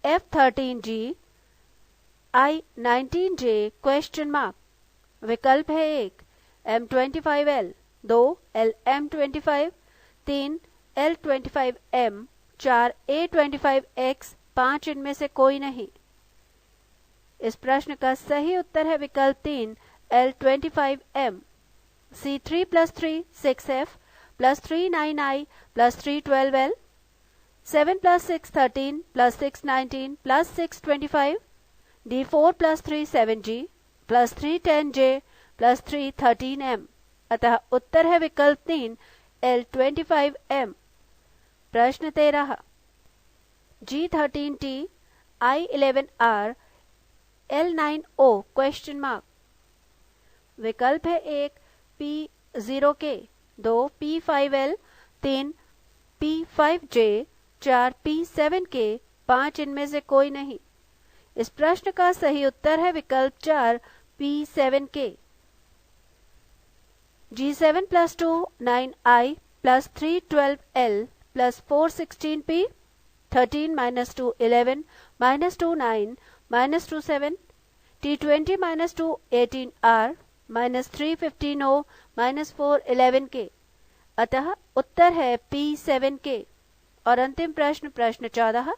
F13G I19J question mark. विकल्प है 1 M25L 2 LM25 3 L25M 4 A25X 5 इनमें से कोई नहीं। इस प्रश्न का सही उत्तर है विकल्प 3 L25M। C3 + 3 6F + 3 9I + 3 12L 7 + 6 13 + 6 19 + 6 25 D4 plus 3 7G plus 3 10J plus 3 13M। अतः उत्तर है विकल्प 3 L 25M। प्रश्न 13 G13T I11R L9O question mark. विकल्प है 1 P0K, 2 P5L, 3 P5J, 4 P7K, 5 इनमें से कोई नहीं। इस प्रश्न का सही उत्तर है विकल्प 4 P7K। G7 plus 2 9I plus 3 12L plus 4 16P 13 minus 2 11 minus 2 9 minus 2 7 T20 minus 2 18R minus 3 15O minus 4 11K। अतः उत्तर है P7K। और अंतिम प्रश्न प्रश्न 14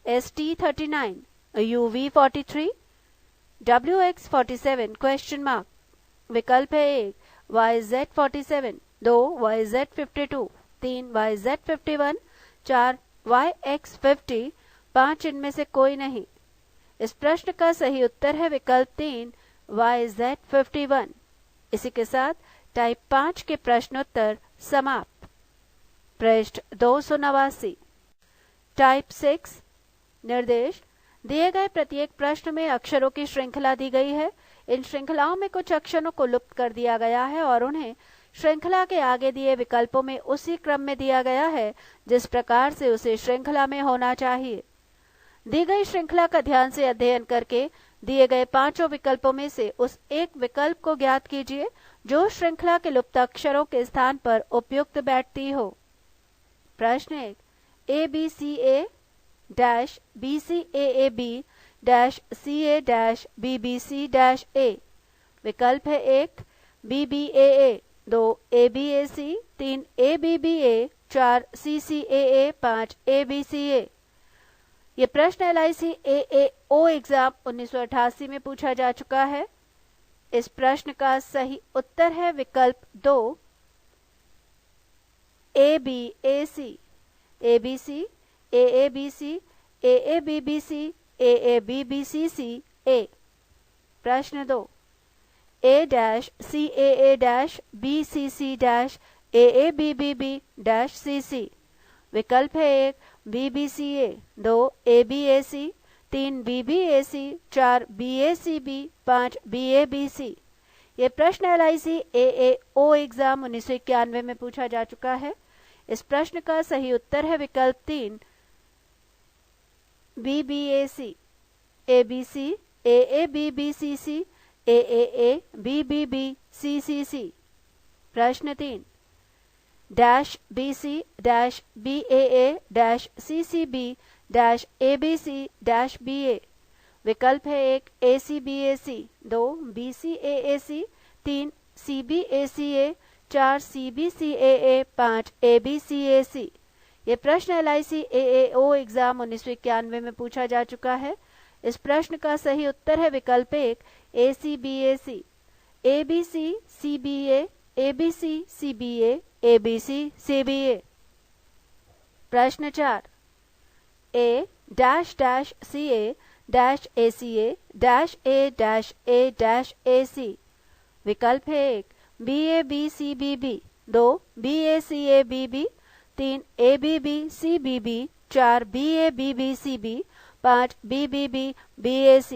ST39 UV43 WX47 question mark. विकल्प है 1 YZ47, 2 YZ52, 3 YZ51, 4 YX50, 5 इनमें से कोई नहीं। इस प्रश्न का सही उत्तर है विकल्प 3 YZ51। इसी के साथ टाइप 5 के प्रश्नोत्तर समाप्त। पृष्ठ 289। टाइप 6 निर्देश। दिए गए प्रत्येक प्रश्न में अक्षरों की श्रृंखला दी गई है। इन श्रृंखलाओं में कुछ अक्षरों को लुप्त कर दिया गया है और उन्हें श्रृंखला के आगे दिए विकल्पों में उसी क्रम में दिया गया है जिस प्रकार से उसे श्रृंखला में होना चाहिए। दी गई श्रृंखला का ध्यान से अध्ययन करके दिए गए पांचों विकल्पों में से उस एक विकल्प को ज्ञात कीजिए जो श्रृंखला के लुप्त अक्षरों के स्थान पर उपयुक्त बैठती हो। प्रश्न 1 ABCA dash BCAAB dash CA dash BBC dash A। विकल्प है 1 BBAA, 2 ABAC, 3 ABBA, 4 CCAA, 5 ABCA। ये प्रश्न LIC AAO एग्जाम 1988 में पूछा जा चुका है। इस प्रश्न का सही उत्तर है विकल्प 2 ABAC, ABC, AABC, AABBC, AABBCC A। प्रश्न 2 A-CAA-BCC-AABBB-CC। विकल्प है 1 BBCA, 2 ABAC, 3 BBAC, 4 BACB, 5 BABC। ये प्रश्न LIC AAO एग्जाम 1991 में पूछा जा चुका है। इस प्रश्न का सही उत्तर है विकल्प 3 BBAC, ABC, AABBCC, AAA, BBB, CCC। प्रश्न 3 dash BC dash BAA dash CCB dash ABC dash BA। विकल्प है 1 ACBAC, 2 BCAAC, 3 CBACA, 4 CBCAA, 5 ABCAC। ये प्रश्न LIC AAO एग्जाम 1991 में पूछा जा चुका है। इस प्रश्न का सही उत्तर है विकल्प 1 ACBAC, ABC CBA, ABC CBA, ABC CBA। प्रश्न 4 A dash dash CA dash ACA dash A dash A dash AC। विकल्प है 1 BABCBB, 2 BACABB, 3 ABBCBB, 4 BABBCB, 5 BBBBAC।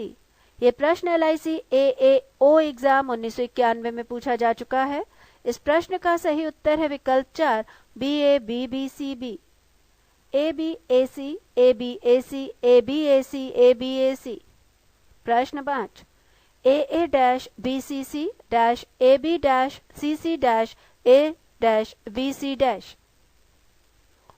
ये प्रश्न LIC AAO एग्जाम 1991 में पूछा जा चुका है। इस प्रश्न का सही उत्तर है विकल्प 4 BABBCB, ABAC, ABAC, ABAC, ABAC। प्रश्न 5 AA dash BCC dash AB dash CC dash A dash BC dash.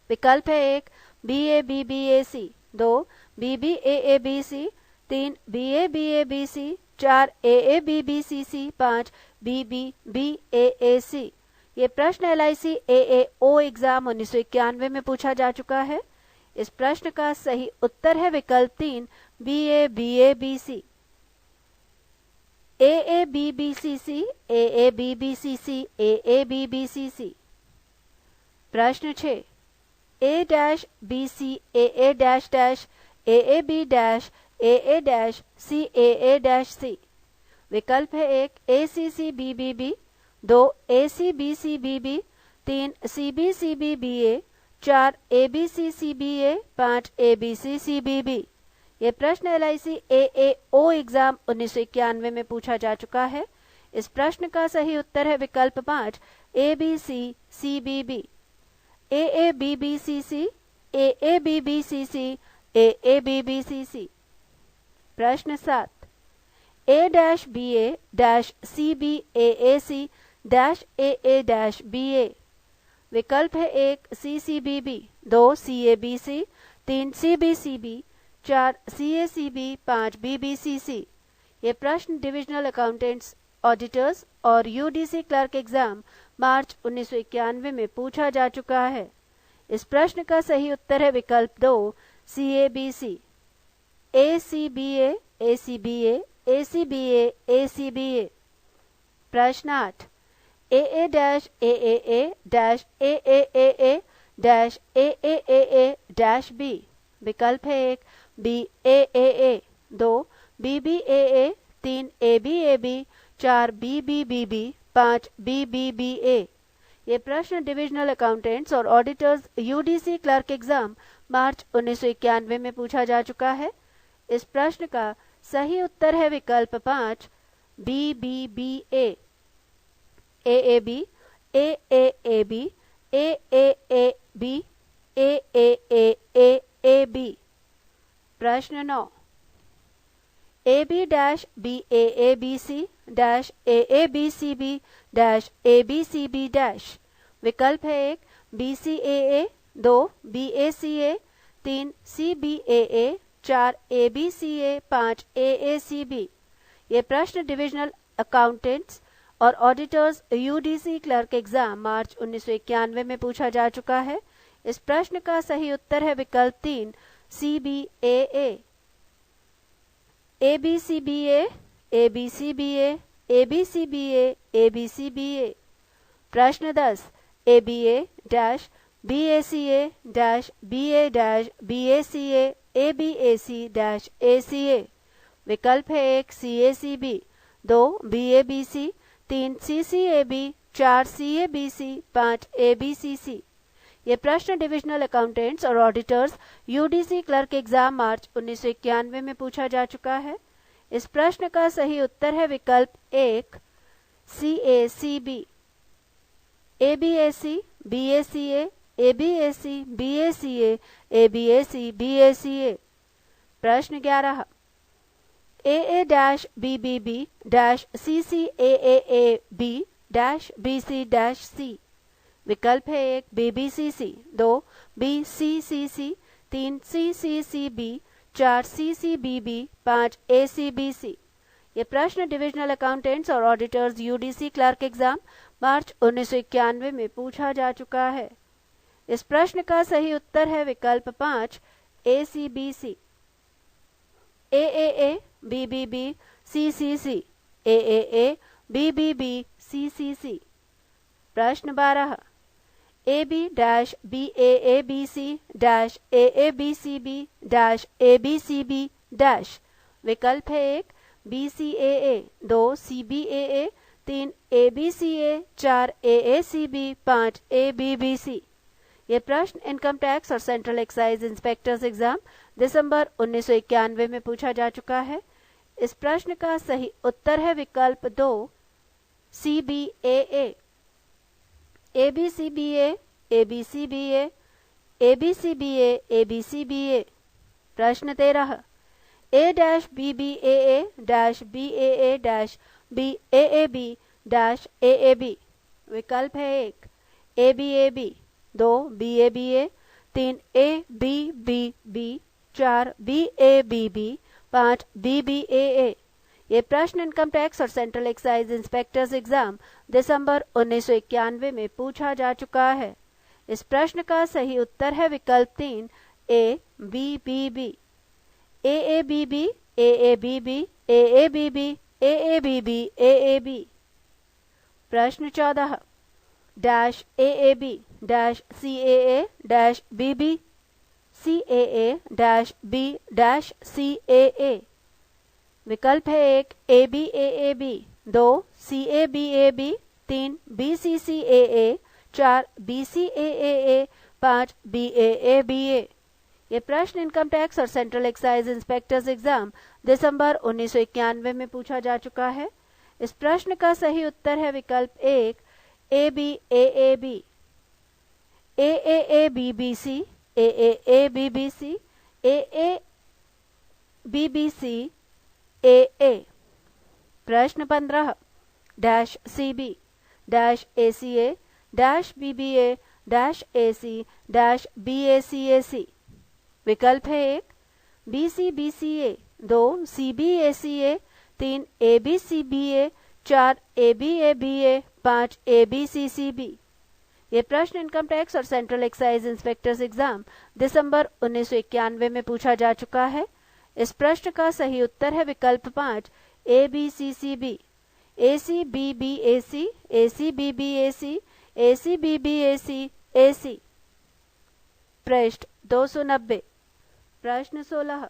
विकल्प है 1 BABBAC, 2 BBAABC, 3 BABABC, 4 AABBCC, 5 BBBAAC। ये प्रश्न LIC AAO एग्जाम 1991 में पूछा जा चुका है। इस प्रश्न का सही उत्तर है विकल्प 3 BABABC, AABBCC, AABBCC, AABBCC। प्रश्न 6 A dash BC AA dash dash AAB dash AA dash C AA dash C. विकल्प है 1 ACC BBB, 2 ACBC BB, 3 CBC BBA, 4 ABC CBA, 5 ABC CBB। ये प्रश्न LIC AAO एग्जाम 1991 में पूछा जा चुका है। इस प्रश्न का सही उत्तर है विकल्प 5 ABC CBB, AABBCC, AABBCC, AABBCC। प्रश्न 7 A-BA-CBAAC AA-BA। विकल्प है 1 CCBB, 2 CABC, 3 CBCB, 4 CACB, 5 BBCC। ये प्रश्न डिविजनल अकाउंटेंट्स, ऑडिटर्स और UDC क्लर्क एग्जाम मार्च 1991 में पूछा जा चुका है। इस प्रश्न का सही उत्तर है विकल्प 2 CABC, ACBA, ACBA, ACBA, ACBA। प्रश्न 8 AA-AAA-AAAA-AAAA-B। विकल्प है 1 BAAA, 2 BBAA, 3 ABAB, 4 BBBB, 5 BBBA। ये प्रश्न डिविजनल अकाउंटेंट्स और ऑडिटर्स UDC क्लर्क एग्जाम मार्च 1991 में पूछा जा चुका है। इस प्रश्न का सही उत्तर है विकल्प 5 BBBA, AAB, AAAB, AAAB, AAAAAB। प्रश्न 9 AB-BAABC-AABCB-ABCB-ABCB। विकल्प है 1 BCAA, 2 BACA, 3 CBAA, 4 ABCA, 5 AACB। ये प्रश्न डिविजनल अकाउंटेंट्स और ऑडिटर्स UDC क्लर्क एग्जाम मार्च 1991 में पूछा जा चुका है। इस प्रश्न का सही उत्तर है विकल्प 3 CBAA, ABCBA, ABCBA, ABCBA, ABCBA। प्रश्न 10 ABA-BACA-BA-BACA, ABAC-ACA। विकल्प है 1 CACB, 2 BABC, 3 CCAB, 4 CABC, 5 ABCC। ये प्रश्न डिविजनल अकाउंटेंट्स और ऑडिटर्स UDC क्लर्क एग्जाम मार्च 1991 में पूछा जा चुका है। इस प्रश्न का सही उत्तर है विकल्प 1 CACB, ABAC, BACA, ABAC, BACA, ABAC, BACA। प्रश्न 11 AA-BBB-CCAAAB-BC-C। विकल्प है 1 BBCC, 2 BCCC, 3 CCCB, 4 CCBB, 5 ACBC। ये प्रश्न डिविजनल अकाउंटेंट्स और ऑडिटर्स UDC क्लर्क एग्जाम मार्च 1991 में पूछा जा चुका है। इस प्रश्न का सही उत्तर है विकल्प 5 ACBC, AAA, BBB, CCC, AAA, BBB, CCC। प्रश्न 12 AB-BAABC-AABCB-ABCB-। विकल्प है 1 BCAA, 2 CBAA, 3 ABCA, 4 AACB, 5 ABBC। ये प्रश्न इनकम टैक्स और सेंट्रल एक्साइज इंस्पेक्टर्स एग्जाम दिसंबर 1991 में पूछा जा चुका है। इस प्रश्न का सही उत्तर है विकल्प 2 CBAA, ABCBA, ABCBA, ABCBA, ABCBA। प्रश्न 13 A-BAA-BAA-BAAB-AAB। विकल्प है 1 ABAB, 2 BABA, 3 ABBB, 4 BABB, 5 BBAA। ये प्रश्न इनकम टैक्स और सेंट्रल एक्साइज इंस्पेक्टर्स एग्जाम दिसंबर 1991 में पूछा जा चुका है। इस प्रश्न का सही उत्तर है विकल्प 3 ABBB, AABB, AABB, AABB, AABB, AAB। प्रश्न 14 -AAB-CAA-BB CAA-B-CAA। विकल्प है 1 ABAAB, 2 CABAB, 3 BCCAA, 4 BCAAA, 5 BAABA। ये प्रश्न इनकम टैक्स और सेंट्रल एक्साइज इंस्पेक्टर्स एग्जाम दिसंबर 1991 में पूछा जा चुका है। इस प्रश्न का सही उत्तर है विकल्प 1 ABAAB, AAABBC, AAABBC, AABBC, AA। प्रश्न 15 -CB -ACA -BBA -AC -BACAC। विकल्प है 1 BCBCA, 2 CBACA, 3 ABCBA, 4 ABABA, 5 ABCCB। ये प्रश्न इनकम टैक्स और सेंट्रल एक्साइज इंस्पेक्टर्स एग्जाम दिसंबर 1991 में पूछा जा चुका है। इस प्रश्न का सही उत्तर है विकल्प 5 ABCCB, ACBBAC, ACBBAC, ACBBAC, AC। पृष्ठ 290। प्रश्न 16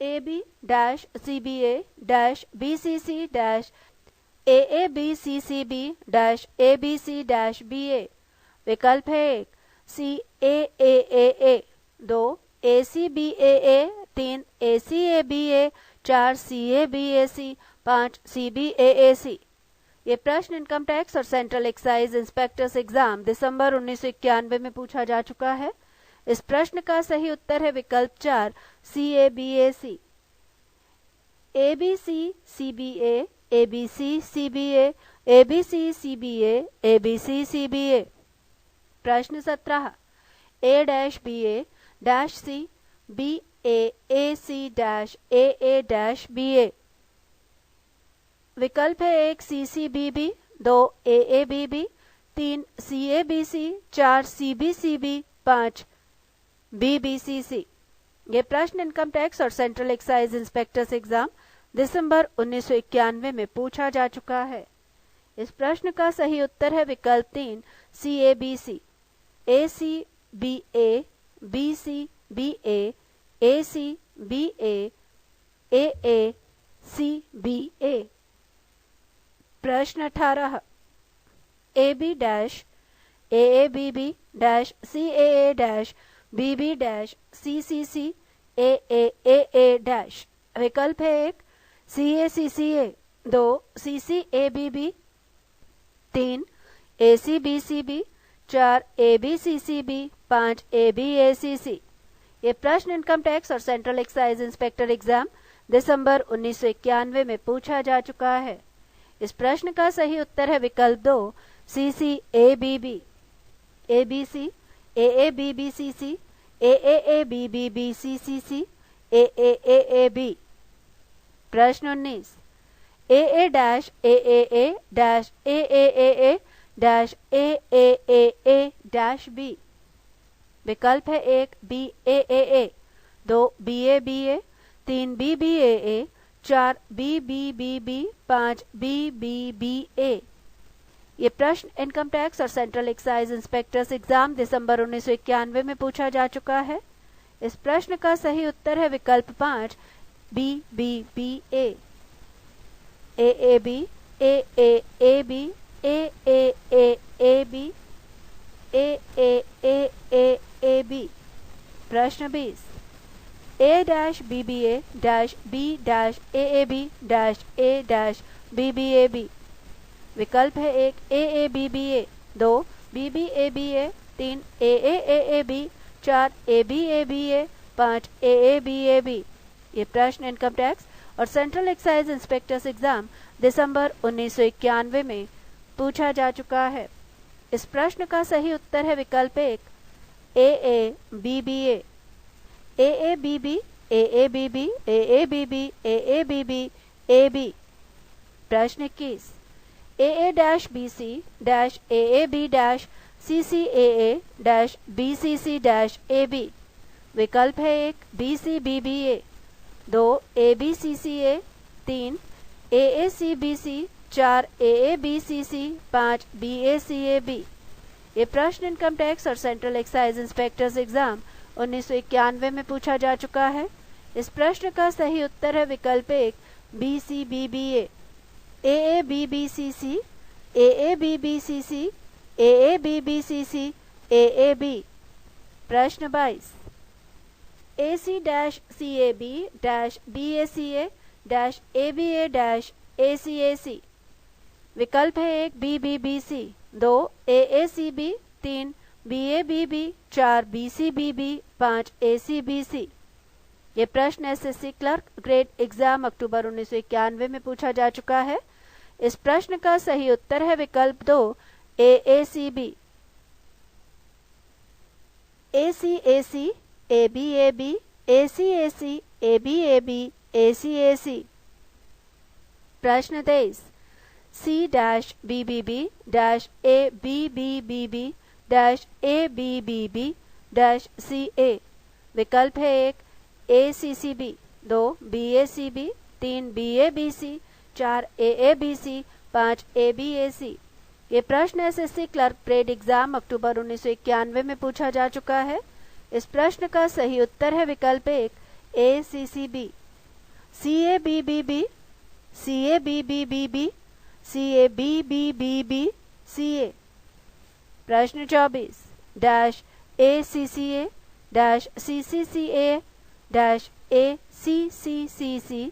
AB-CBA-BCC-AABCCB-ABC-BA। विकल्प है 1 CAAAA, 2 ACBAA, 3 ACABA, 4 CABAC, 5 CBAAC। ये प्रश्न इनकम टैक्स और सेंट्रल एक्साइज इंस्पेक्टर्स एग्जाम दिसंबर 1991 में पूछा जा चुका है। इस प्रश्न का सही उत्तर है विकल्प 4 CABAC। ABCCBA, ABCCBA, ABCCBA, ABCCBA। प्रश्न 17 A-BA-C BAAC-AA-BA। विकल्प है 1 CCBB, 2 AABB, 3 CABC, 4 CBCB, 5 BBCC। ये प्रश्न इनकम टैक्स और सेंट्रल एक्साइज इंस्पेक्टर्स एग्जाम दिसंबर 1991 में पूछा जा चुका है। इस प्रश्न का सही उत्तर है विकल्प 3 CABC। ACBA, BCBA, ACBA, AACBA। प्रश्न 18 AB-AABB-CAA-BB-CCC AAAA। विकल्प है 1 CACCA, 2 CCABB, 3 ACBCB, 4 ABCCB, 5 ABACC। ये प्रश्न इनकम टैक्स और सेंट्रल एक्साइज इंस्पेक्टर एग्जाम दिसंबर 1991 में पूछा जा चुका है। इस प्रश्न का सही उत्तर है विकल्प 2 CCABB। ABC, AABBCC, AAABBBCCC, AAAAB। प्रश्न 19 AA-AAA-AAAA-AAAA-B। विकल्प है 1 BAAA, 2 BABA, 3 BBAA, 4 BBBB, 5 BBBA। ये प्रश्न इनकम टैक्स और सेंट्रल एक्साइज इंस्पेक्टर्स एग्जाम दिसंबर 1991 में पूछा जा चुका है। इस प्रश्न का सही उत्तर है विकल्प 5 BBBA। AAB, AAAB, AAAAB, AAAAAB। प्रश्न 20 A-BBA-B-A-AB-A-BBAB। विकल्प है 1 AABBA, 2 BBABA, 3 AAAAB, 4 ABABA, 5 AABAB। ये प्रश्न इनकम टैक्स और सेंट्रल एक्साइज इंस्पेक्टर्स एग्जाम दिसंबर 1991 में पूछा जा चुका है। इस प्रश्न का सही उत्तर है विकल्प 1 AABBA। AABB, AABB, AABB, AABB, AB। प्रश्न 21 AA-BC-AAB-CCAA-BCC-AB। विकल्प है 1 BCBBA, 2 ABCCA, 3 AACBC, 4 AABCC, 5 BACAB। ये प्रश्न इनकम टैक्स और सेंट्रल एक्साइज इंस्पेक्टर्स एग्जाम 1991 में पूछा जा चुका है। इस प्रश्न का सही उत्तर है विकल्प 1 BCBBA, AABBCC, AABBCC, AABBCC, AAB। प्रश्न 22 AC-CAB-BACA-ABA-ACAC। विकल्प है 1 BBBC, 2 AACB, 3 BABB, 4 BCBB, 5 ACBC। ये प्रश्न एसएससी क्लर्क ग्रेड एग्जाम अक्टूबर 1991 में पूछा जा चुका है। इस प्रश्न का सही उत्तर है विकल्प 2 AACB। ACAC, ABAB, ACAC, ABAB, ACAC। प्रश्न 23 C-BBB-ABBBB-ABBB-CA। विकल्प है 1 ACCB, 2 BACB, 3 BABC, 4 AABC, 5 ABAC। ये प्रश्न एसएससी क्लर्क ग्रेड एग्जाम अक्टूबर 1991 में पूछा जा चुका है। इस प्रश्न का सही उत्तर है विकल्प 1 ACCB। CABBB, CABBBB, CABBBB, CA। प्रश्न 24 ACCA, CCCA, ACCCC,